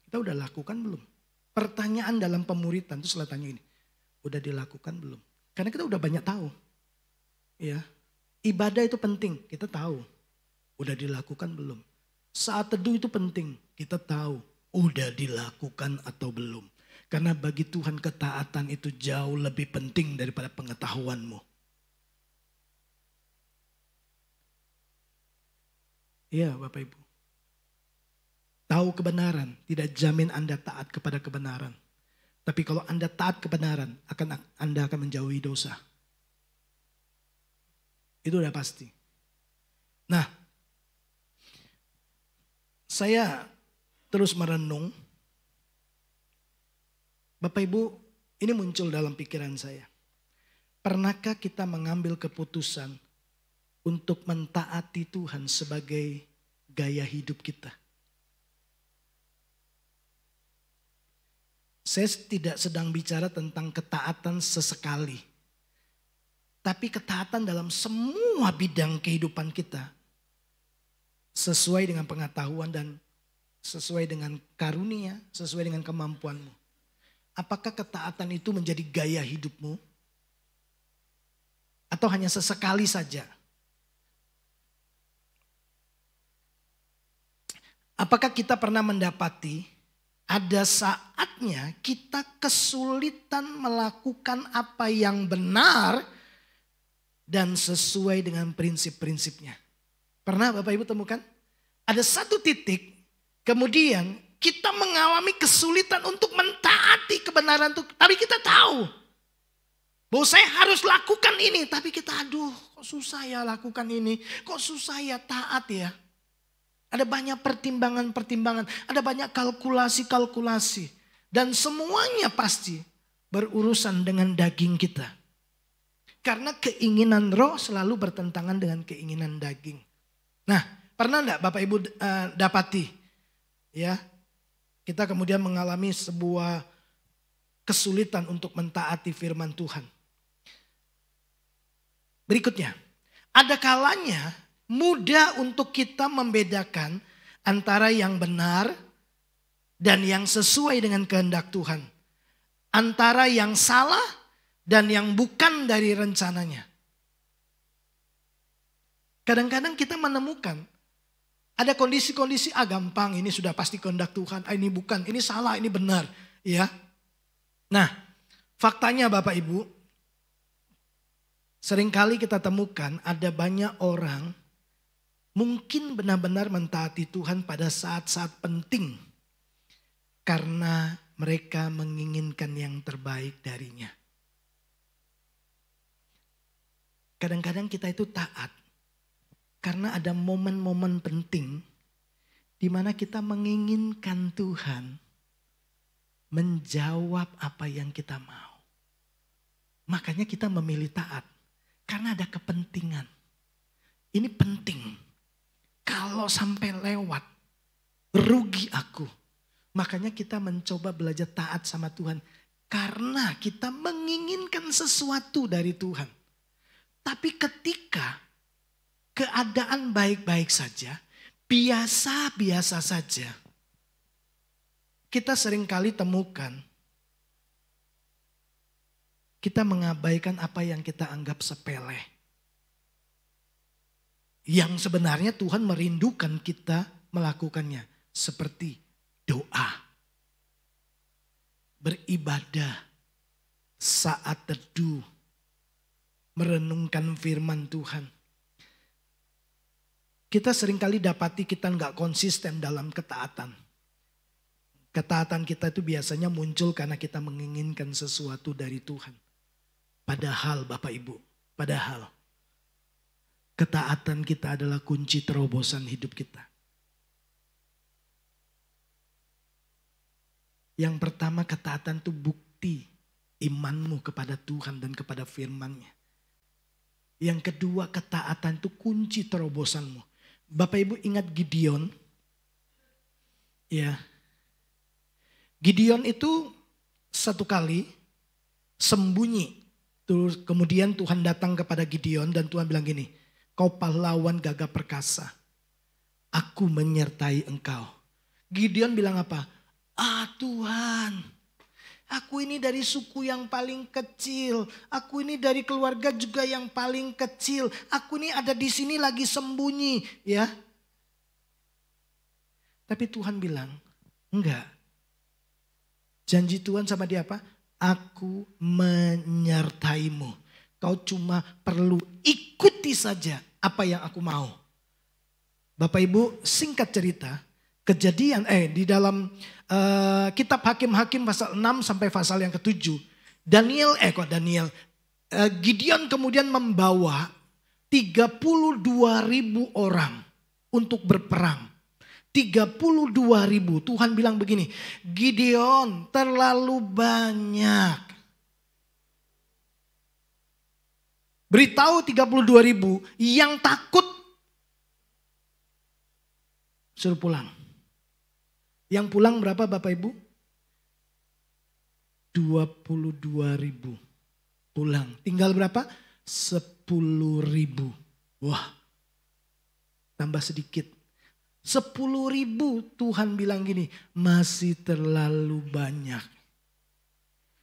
Kita udah lakukan belum? Pertanyaan dalam pemuritan itu selalu tanya ini. Udah dilakukan belum? Karena kita udah banyak tahu. Ya, ibadah itu penting, kita tahu. Udah dilakukan belum? Saat teduh itu penting, kita tahu udah dilakukan atau belum. Karena bagi Tuhan ketaatan itu jauh lebih penting daripada pengetahuanmu. Iya Bapak Ibu. Tahu kebenaran tidak jamin Anda taat kepada kebenaran. Tapi kalau Anda taat kebenaran, Anda akan menjauhi dosa. Itu udah pasti. Nah, saya terus merenung. Bapak Ibu, ini muncul dalam pikiran saya. Pernahkah kita mengambil keputusan untuk mentaati Tuhan sebagai gaya hidup kita? Saya tidak sedang bicara tentang ketaatan sesekali. Tapi ketaatan dalam semua bidang kehidupan kita. Sesuai dengan pengetahuan dan sesuai dengan karunia, sesuai dengan kemampuanmu. Apakah ketaatan itu menjadi gaya hidupmu? Atau hanya sesekali saja? Apakah kita pernah mendapati ada saatnya kita kesulitan melakukan apa yang benar dan sesuai dengan prinsip-prinsipnya? Pernah Bapak Ibu temukan? Ada satu titik, kemudian kita mengalami kesulitan untuk mentaati kebenaran itu. Tapi kita tahu bahwa saya harus lakukan ini. Tapi kita aduh kok susah ya lakukan ini. Kok susah ya taat ya. Ada banyak pertimbangan-pertimbangan. Ada banyak kalkulasi-kalkulasi. Dan semuanya pasti berurusan dengan daging kita. Karena keinginan roh selalu bertentangan dengan keinginan daging. Nah, pernah enggak Bapak Ibu dapati ya, kita kemudian mengalami sebuah kesulitan untuk mentaati firman Tuhan. Berikutnya, ada kalanya mudah untuk kita membedakan antara yang benar dan yang sesuai dengan kehendak Tuhan. Antara yang salah dan yang bukan dari rencananya. Kadang-kadang kita menemukan ada kondisi-kondisi gampang, ini sudah pasti kehendak Tuhan, ini bukan, ini salah, ini benar, ya. Nah, faktanya Bapak Ibu, seringkali kita temukan ada banyak orang mungkin benar-benar mentaati Tuhan pada saat-saat penting karena mereka menginginkan yang terbaik darinya. Kadang-kadang kita itu taat karena ada momen-momen penting di mana kita menginginkan Tuhan menjawab apa yang kita mau. Makanya kita memilih taat karena ada kepentingan. Ini penting. Kalau sampai lewat, rugi aku. Makanya kita mencoba belajar taat sama Tuhan karena kita menginginkan sesuatu dari Tuhan. Tapi ketika keadaan baik-baik saja, biasa-biasa saja, kita seringkali temukan kita mengabaikan apa yang kita anggap sepele. Yang sebenarnya Tuhan merindukan kita melakukannya. Seperti doa, beribadah, saat teduh, merenungkan firman Tuhan. Kita seringkali dapati kita nggak konsisten dalam ketaatan. Ketaatan kita itu biasanya muncul karena kita menginginkan sesuatu dari Tuhan. Padahal Bapak Ibu, padahal ketaatan kita adalah kunci terobosan hidup kita. Yang pertama, ketaatan itu bukti imanmu kepada Tuhan dan kepada firman-Nya. Yang kedua, ketaatan itu kunci terobosanmu. Bapak Ibu ingat Gideon? Ya. Gideon itu satu kali sembunyi. Terus kemudian Tuhan datang kepada Gideon dan Tuhan bilang gini, kau pahlawan gagah perkasa. Aku menyertai engkau. Gideon bilang apa? Tuhan, aku ini dari suku yang paling kecil. Aku ini dari keluarga juga yang paling kecil. Aku ini ada di sini lagi sembunyi, ya. Tapi Tuhan bilang, enggak. Janji Tuhan sama dia apa? Aku menyertaimu. Kau cuma perlu ikuti saja apa yang aku mau. Bapak Ibu, singkat cerita, kejadian di dalam kitab Hakim-Hakim pasal 6 sampai pasal yang ke-7. Gideon kemudian membawa 32.000 orang untuk berperang. 32.000. Tuhan bilang begini, Gideon terlalu banyak. Beritahu 32.000 yang takut suruh pulang. Yang pulang berapa Bapak Ibu? 22.000. Pulang. Tinggal berapa? 10.000. Wah. Tambah sedikit. 10.000. Tuhan bilang gini, masih terlalu banyak.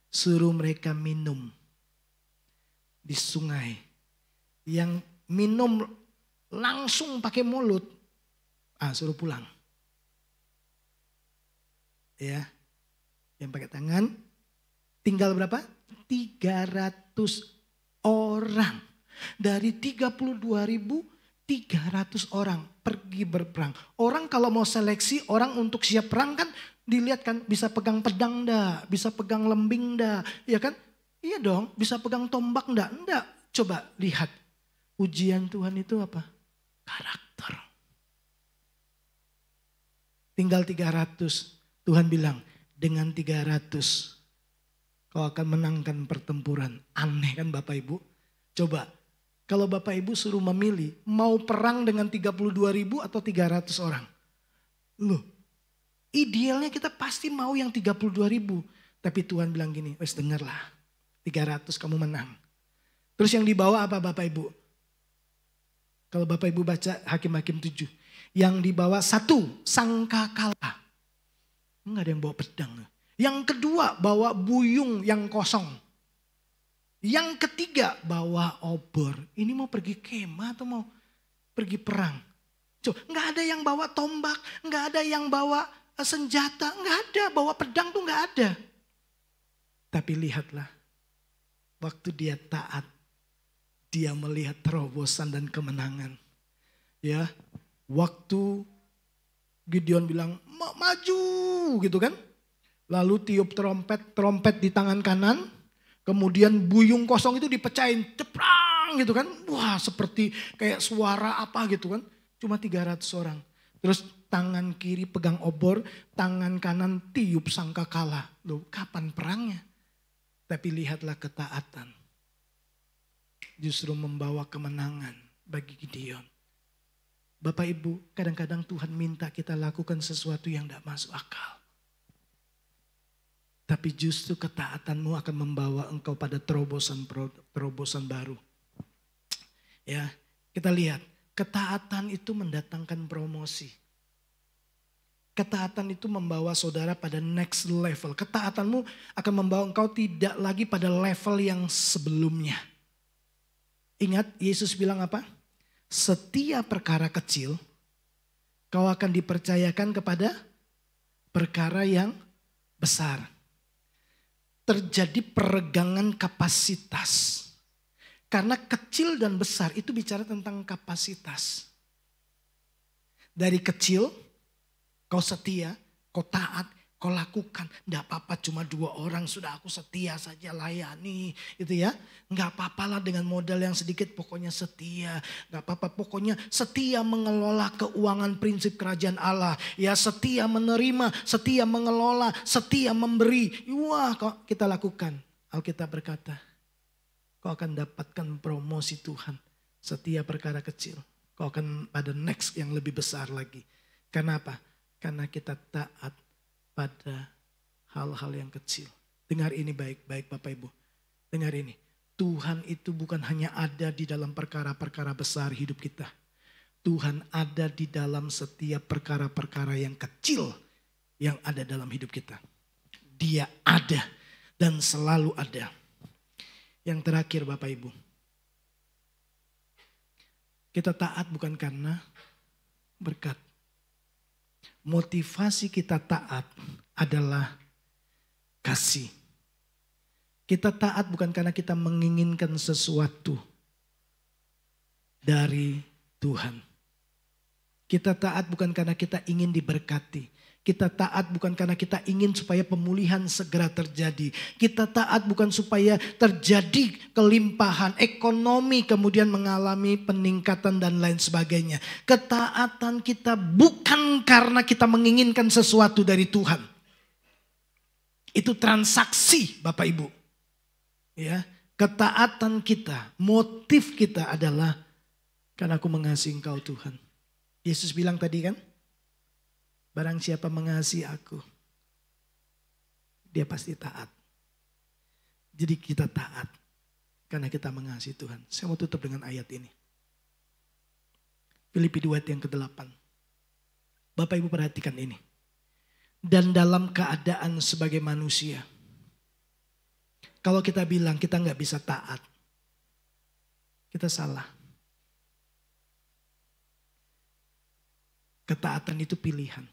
Suruh mereka minum di sungai. Yang minum langsung pakai mulut. Suruh pulang. Ya. Yang pakai tangan. Tinggal berapa? 300 orang. Dari 32.000 300 orang pergi berperang. Orang kalau mau seleksi orang untuk siap perang kan dilihat kan bisa pegang pedang enggak, bisa pegang lembing enggak, ya kan? Iya dong, bisa pegang tombak enggak? Enggak. Coba lihat. Ujian Tuhan itu apa? Karakter. Tinggal 300. Tuhan bilang, dengan 300 kau akan menangkan pertempuran. Aneh kan Bapak Ibu? Coba. Kalau Bapak Ibu suruh memilih, mau perang dengan 32.000 atau 300 orang? Loh, idealnya kita pasti mau yang 32.000. Tapi Tuhan bilang gini, wes dengarlah, 300 kamu menang. Terus yang dibawa apa Bapak Ibu? Kalau Bapak Ibu baca Hakim-Hakim 7. Yang dibawa satu, sangkakala. Enggak ada yang bawa pedang. Yang kedua, bawa buyung yang kosong. Yang ketiga bawa obor. Ini mau pergi kemah atau mau pergi perang? Coba, nggak ada yang bawa tombak, nggak ada yang bawa senjata, nggak ada. Bawa pedang tuh nggak ada. Tapi lihatlah, waktu dia taat, dia melihat terobosan dan kemenangan. Ya, waktu Gideon bilang maju gitu kan, lalu tiup trompet di tangan kanan. Kemudian buyung kosong itu dipecahin, ceprang gitu kan. Wah seperti kayak suara apa gitu kan. Cuma 300 orang. Terus tangan kiri pegang obor, tangan kanan tiup sangkakala. Loh kapan perangnya? Tapi lihatlah ketaatan. Justru membawa kemenangan bagi Gideon. Bapak Ibu, kadang-kadang Tuhan minta kita lakukan sesuatu yang tidak masuk akal. Tapi justru ketaatanmu akan membawa engkau pada terobosan baru. Ya, kita lihat, ketaatan itu mendatangkan promosi. Ketaatan itu membawa saudara pada next level. Ketaatanmu akan membawa engkau tidak lagi pada level yang sebelumnya. Ingat Yesus bilang apa? Setiap perkara kecil kau akan dipercayakan kepada perkara yang besar. Terjadi peregangan kapasitas. Karena kecil dan besar itu bicara tentang kapasitas. Dari kecil, kau setia, kau taat, kau lakukan. Tidak apa-apa cuma 2 orang sudah aku setia saja layani. Itu ya. Nggak apa-apalah dengan modal yang sedikit pokoknya setia. Nggak apa-apa pokoknya setia mengelola keuangan prinsip kerajaan Allah. Ya setia menerima, setia mengelola, setia memberi. Wah kok kita lakukan. Alkitab berkata, kau akan dapatkan promosi Tuhan. Setiap perkara kecil. Kau akan pada next yang lebih besar lagi. Karena apa? Karena kita taat pada hal-hal yang kecil. Dengar ini baik-baik Bapak Ibu. Dengar ini. Tuhan itu bukan hanya ada di dalam perkara-perkara besar hidup kita. Tuhan ada di dalam setiap perkara-perkara yang kecil yang ada dalam hidup kita. Dia ada dan selalu ada. Yang terakhir Bapak Ibu. Kita taat bukan karena berkat. Motivasi kita taat adalah kasih. Kita taat bukan karena kita menginginkan sesuatu dari Tuhan. Kita taat bukan karena kita ingin diberkati. Kita taat bukan karena kita ingin supaya pemulihan segera terjadi. Kita taat bukan supaya terjadi kelimpahan ekonomi kemudian mengalami peningkatan dan lain sebagainya. Ketaatan kita bukan karena kita menginginkan sesuatu dari Tuhan. Itu transaksi Bapak Ibu. Ya, ketaatan kita, motif kita adalah karena aku mengasihi Engkau Tuhan. Yesus bilang tadi kan, barang siapa mengasihi aku, dia pasti taat. Jadi kita taat karena kita mengasihi Tuhan. Saya mau tutup dengan ayat ini. Filipi 2 ayat yang ke-8. Bapak Ibu perhatikan ini. Dan dalam keadaan sebagai manusia. Kalau kita bilang kita nggak bisa taat, kita salah. Ketaatan itu pilihan.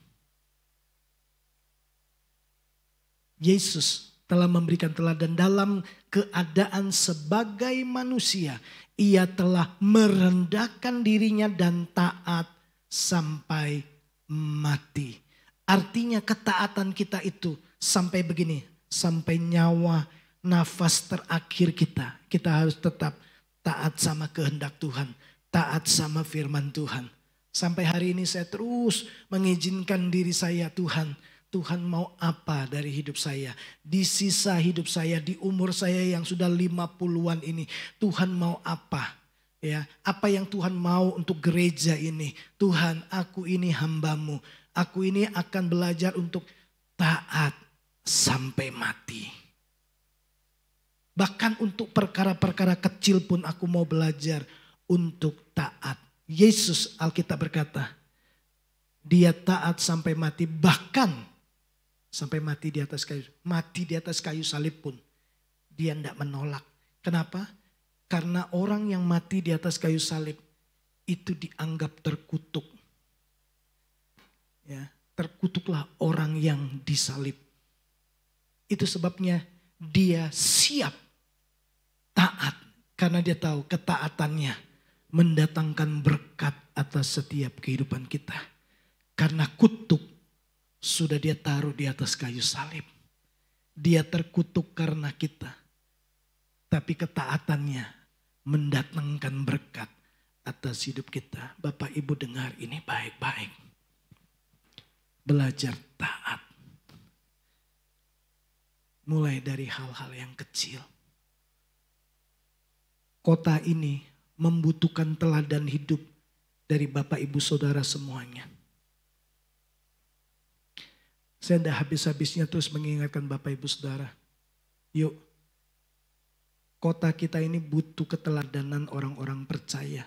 Yesus telah memberikan teladan dalam keadaan sebagai manusia. Ia telah merendahkan dirinya dan taat sampai mati. Artinya ketaatan kita itu sampai begini, sampai nyawa nafas terakhir kita. Kita harus tetap taat sama kehendak Tuhan, taat sama firman Tuhan. Sampai hari ini saya terus mengizinkan diri saya, Tuhan mau apa dari hidup saya? Di sisa hidup saya, di umur saya yang sudah 50-an ini, Tuhan mau apa? Ya, apa yang Tuhan mau untuk gereja ini? Tuhan, aku ini hamba-Mu. Aku ini akan belajar untuk taat sampai mati. Bahkan untuk perkara-perkara kecil pun aku mau belajar untuk taat. Yesus Alkitab berkata, dia taat sampai mati, bahkan sampai mati di atas kayu. Mati di atas kayu salib pun dia tidak menolak. Kenapa? Karena orang yang mati di atas kayu salib itu dianggap terkutuk. Ya, terkutuklah orang yang disalib. Itu sebabnya dia siap taat. Karena dia tahu ketaatannya mendatangkan berkat atas setiap kehidupan kita. Karena kutuk sudah dia taruh di atas kayu salib. Dia terkutuk karena kita. Tapi ketaatannya mendatangkan berkat atas hidup kita. Bapak Ibu dengar ini baik-baik. Belajar taat. Mulai dari hal-hal yang kecil. Kota ini membutuhkan teladan hidup dari Bapak Ibu Saudara semuanya. Saya tidak habis-habisnya terus mengingatkan Bapak Ibu Saudara. Yuk, kota kita ini butuh keteladanan orang-orang percaya.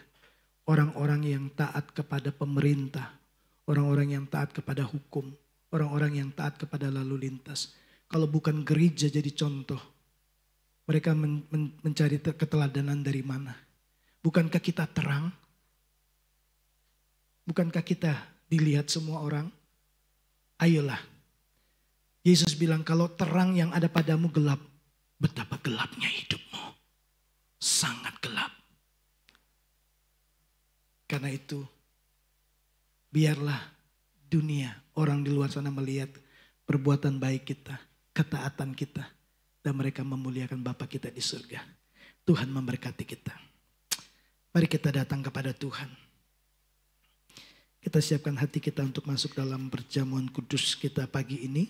Orang-orang yang taat kepada pemerintah. Orang-orang yang taat kepada hukum. Orang-orang yang taat kepada lalu lintas. Kalau bukan gereja jadi contoh. Mereka mencari keteladanan dari mana? Bukankah kita terang? Bukankah kita dilihat semua orang? Ayolah. Yesus bilang kalau terang yang ada padamu gelap. Betapa gelapnya hidupmu. Sangat gelap. Karena itu biarlah dunia, orang di luar sana melihat perbuatan baik kita. Ketaatan kita. Dan mereka memuliakan Bapa kita di surga. Tuhan memberkati kita. Mari kita datang kepada Tuhan. Kita siapkan hati kita untuk masuk dalam perjamuan kudus kita pagi ini.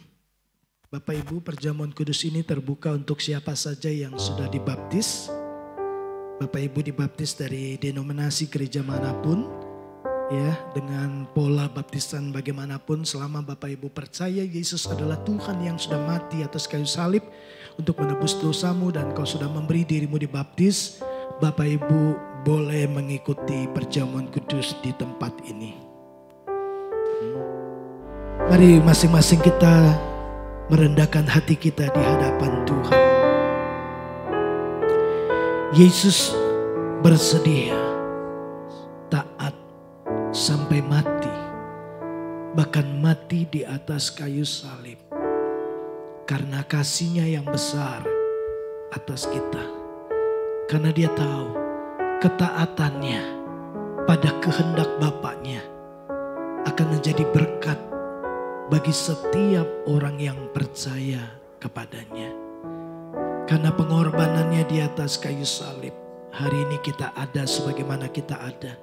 Bapak Ibu, perjamuan kudus ini terbuka untuk siapa saja yang sudah dibaptis. Bapak Ibu dibaptis dari denominasi gereja manapun. Ya, dengan pola baptisan bagaimanapun, selama Bapak Ibu percaya Yesus adalah Tuhan yang sudah mati atas kayu salib untuk menebus dosamu dan kau sudah memberi dirimu dibaptis, Bapak Ibu boleh mengikuti perjamuan kudus di tempat ini. Mari masing-masing kita merendahkan hati kita di hadapan Tuhan. Yesus bersedia taat sampai mati, bahkan mati di atas kayu salib, karena kasih-Nya yang besar atas kita. Karena Dia tahu ketaatannya pada kehendak Bapaknya akan menjadi berkat bagi setiap orang yang percaya kepadanya. Karena pengorbanannya di atas kayu salib, hari ini kita ada sebagaimana kita ada.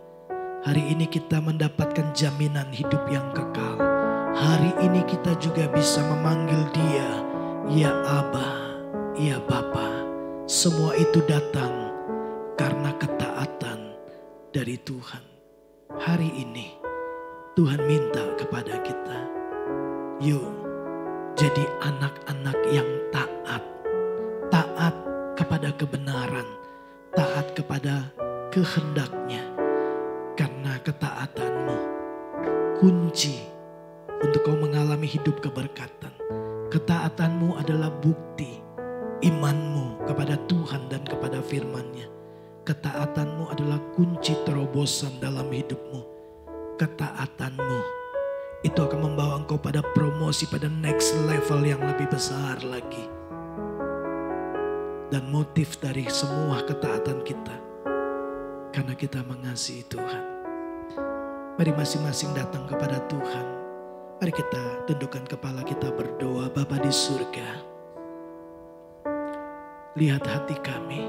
Hari ini kita mendapatkan jaminan hidup yang kekal. Hari ini kita juga bisa memanggil Dia, ya Aba, ya Bapa. Semua itu datang karena ketaatan dari Tuhan. Hari ini Tuhan minta kepada kita, yuk jadi anak-anak yang taat. Taat kepada kebenaran, taat kepada kehendak-Nya. Karena ketaatanmu kunci untuk kau mengalami hidup keberkatan. Ketaatanmu adalah bukti imanmu kepada Tuhan dan kepada firman-Nya. Ketaatanmu adalah kunci terobosan dalam hidupmu. Ketaatanmu itu akan membawa engkau pada promosi, pada next level yang lebih besar lagi. Dan motif dari semua ketaatan kita, karena kita mengasihi Tuhan. Mari masing-masing datang kepada Tuhan. Mari kita tundukkan kepala kita berdoa. Bapa di surga, lihat hati kami.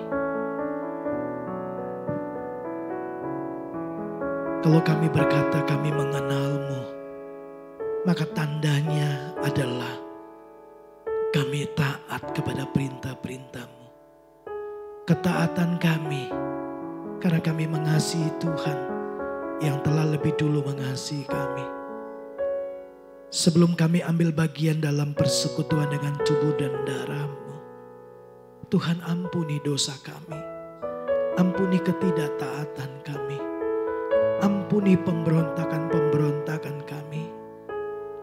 Kalau kami berkata kami mengenal-Mu, maka tandanya adalah kami taat kepada perintah-perintah-Mu. Ketaatan kami karena kami mengasihi Tuhan yang telah lebih dulu mengasihi kami. Sebelum kami ambil bagian dalam persekutuan dengan tubuh dan darah-Mu, Tuhan ampuni dosa kami. Ampuni ketidaktaatan kami. Ampuni pemberontakan-pemberontakan kami.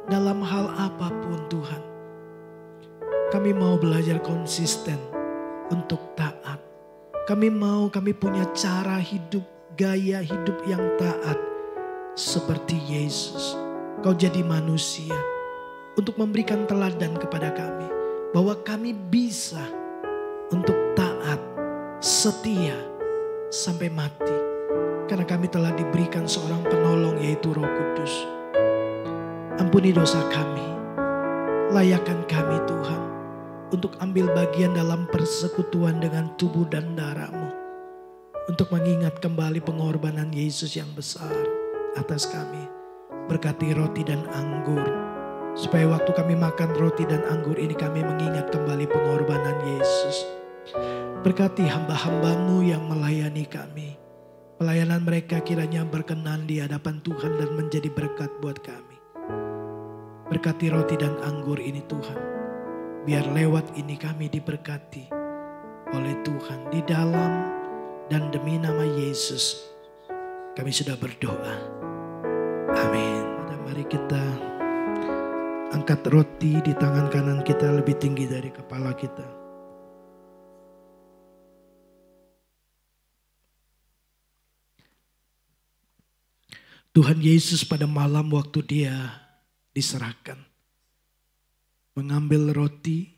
Dalam hal apapun Tuhan, kami mau belajar konsisten untuk taat. Kami punya cara hidup, gaya hidup yang taat seperti Yesus. Kau jadi manusia untuk memberikan teladan kepada kami bahwa kami bisa untuk taat, setia sampai mati. Karena kami telah diberikan seorang penolong yaitu Roh Kudus. Ampuni dosa kami, layakkan kami Tuhan untuk ambil bagian dalam persekutuan dengan tubuh dan darah-Mu. Untuk mengingat kembali pengorbanan Yesus yang besar atas kami. Berkati roti dan anggur. Supaya waktu kami makan roti dan anggur ini kami mengingat kembali pengorbanan Yesus. Berkati hamba-hamba-Mu yang melayani kami. Pelayanan mereka kiranya berkenan di hadapan Tuhan dan menjadi berkat buat kami. Berkati roti dan anggur ini Tuhan. Biar lewat ini kami diberkati oleh Tuhan. Di dalam dan demi nama Yesus kami sudah berdoa. Amin. Mari kita angkat roti di tangan kanan kita lebih tinggi dari kepala kita. Tuhan Yesus pada malam waktu dia diserahkan, mengambil roti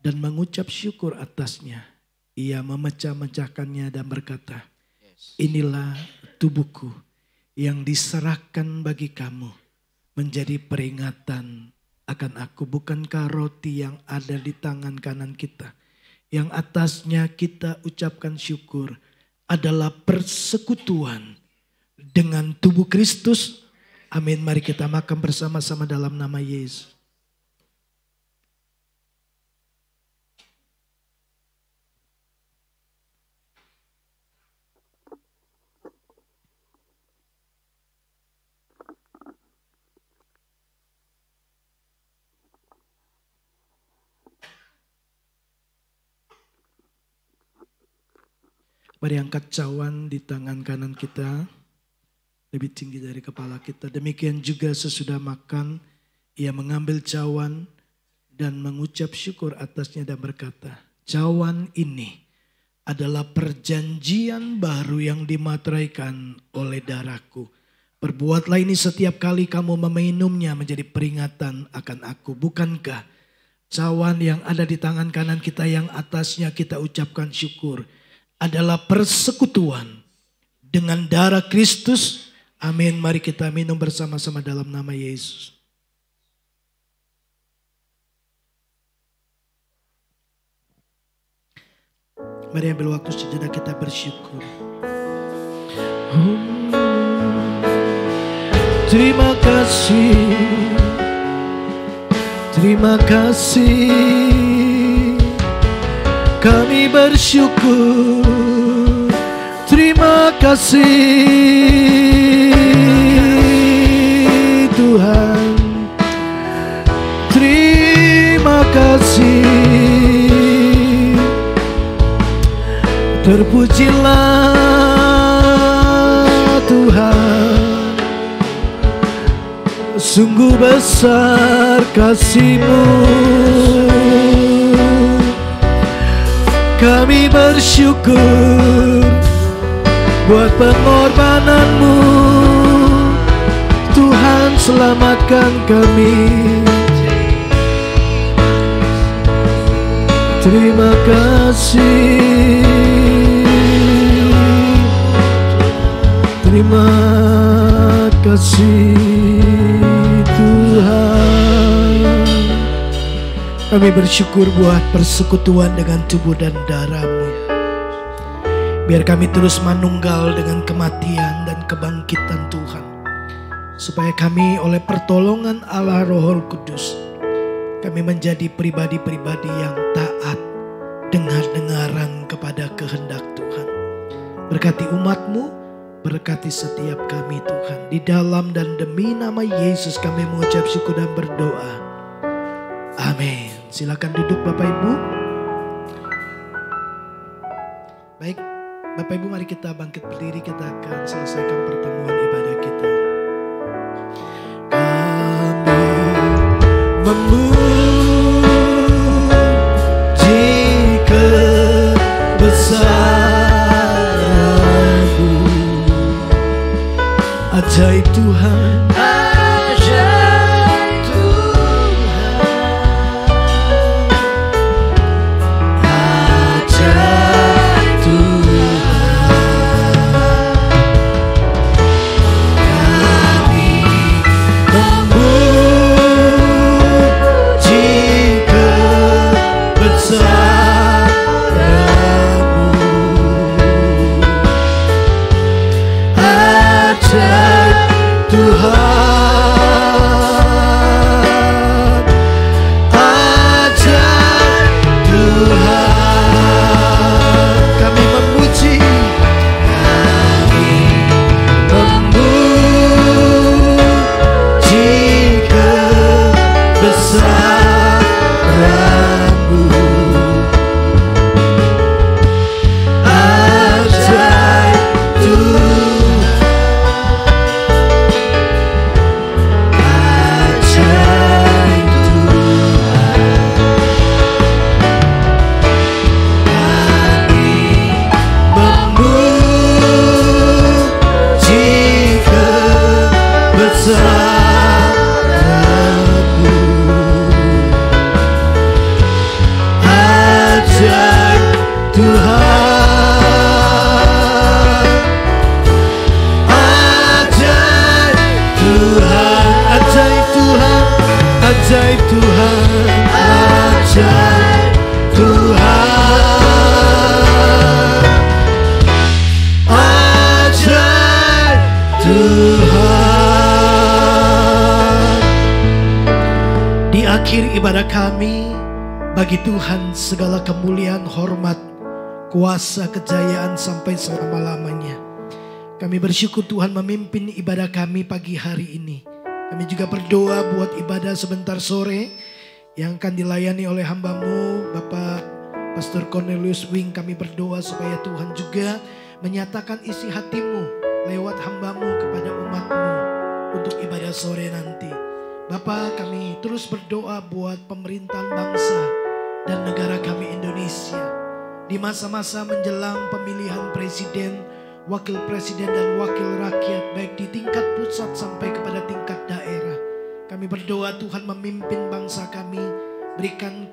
dan mengucap syukur atasnya. Ia memecah-mecahkannya dan berkata, inilah tubuhku yang diserahkan bagi kamu, menjadi peringatan akan aku. Bukankah roti yang ada di tangan kanan kita, yang atasnya kita ucapkan syukur, adalah persekutuan dengan tubuh Kristus? Amin. Mari kita makan bersama-sama dalam nama Yesus. Mari angkat cawan di tangan kanan kita lebih tinggi dari kepala kita. Demikian juga sesudah makan, ia mengambil cawan dan mengucap syukur atasnya dan berkata, cawan ini adalah perjanjian baru yang dimateraikan oleh darahku. Perbuatlah ini setiap kali kamu meminumnya menjadi peringatan akan aku. Bukankah cawan yang ada di tangan kanan kita yang atasnya kita ucapkan syukur adalah persekutuan dengan darah Kristus? Amin. Mari kita minum bersama-sama dalam nama Yesus. Mari ambil waktu sejenak kita bersyukur. Terima kasih, terima kasih. Kami bersyukur, terima kasih Tuhan, terima kasih. Terpujilah Tuhan, sungguh besar kasih-Mu. Kami bersyukur buat pengorbanan-Mu. Tuhan selamatkan kami. Terima kasih. Terima kasih Tuhan. Kami bersyukur buat persekutuan dengan tubuh dan darah-Mu. Biar kami terus manunggal dengan kematian dan kebangkitan Tuhan. Supaya kami oleh pertolongan Allah Roh Kudus, kami menjadi pribadi-pribadi yang taat, dengar-dengaran kepada kehendak Tuhan. Berkati umat-Mu, berkati setiap kami Tuhan. Di dalam dan demi nama Yesus kami mengucap syukur dan berdoa. Amin. Silakan duduk Bapak Ibu. Baik, Bapak Ibu, mari kita bangkit berdiri, kita akan selesaikan pertemuan ibadah kita. Kami memuji kebesaran-Mu, ajaib Tuhan. Tuhan kepada kami. Bagi Tuhan segala kemuliaan, hormat, kuasa, kejayaan sampai selama-lamanya. Kami bersyukur Tuhan memimpin ibadah kami pagi hari ini. Kami juga berdoa buat ibadah sebentar sore yang akan dilayani oleh hamba-Mu Bapak Pastor Cornelius Wing. Kami berdoa supaya Tuhan juga menyatakan isi hati-Mu lewat hamba-Mu kepada umat-Mu untuk ibadah sore nanti. Bapak, kami terus berdoa buat pemerintahan bangsa dan negara kami Indonesia. Di masa-masa menjelang pemilihan presiden, wakil presiden dan wakil rakyat, baik di tingkat pusat sampai kepada tingkat daerah. Kami berdoa Tuhan memimpin bangsa kami, berikan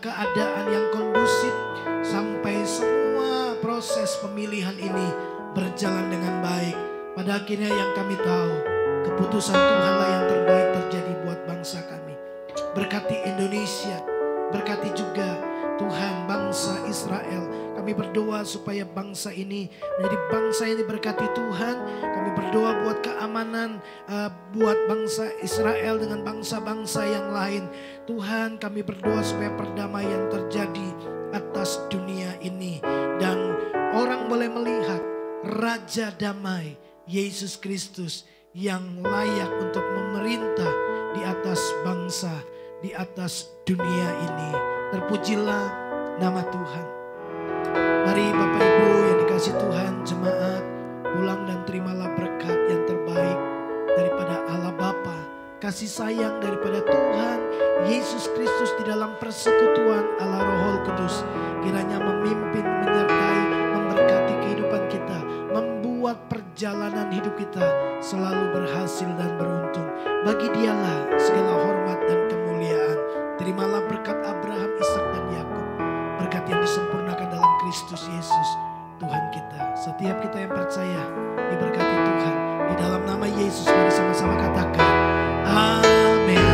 keadaan yang kondusif sampai semua proses pemilihan ini berjalan dengan baik. Pada akhirnya yang kami tahu, keputusan Tuhanlah yang terbaik terjadi buat bangsa kami. Berkati Indonesia, berkati juga Tuhan bangsa Israel. Kami berdoa supaya bangsa ini menjadi bangsa yang diberkati Tuhan. Kami berdoa buat keamanan buat bangsa Israel dengan bangsa-bangsa yang lain. Tuhan, kami berdoa supaya perdamaian terjadi atas dunia ini. Dan orang boleh melihat Raja Damai, Yesus Kristus, yang layak untuk memerintah di atas bangsa, di atas dunia ini. Terpujilah nama Tuhan. Mari Bapak Ibu yang dikasih Tuhan, jemaat, pulang dan terimalah berkat yang terbaik daripada Allah Bapa, kasih sayang daripada Tuhan Yesus Kristus di dalam persekutuan Allah Roh Kudus. Kiranya memimpin, menyertai, memberkati kehidupan kita, membuat perjalanan hidup kita selalu berhasil dan beruntung. Bagi Dialah segala hormat dan kemuliaan. Terimalah berkat Abraham, Ishak dan Yakub, berkat yang disempurnakan dalam Kristus Yesus Tuhan kita. Setiap kita yang percaya diberkati Tuhan. Di dalam nama Yesus, mari sama-sama katakan amin.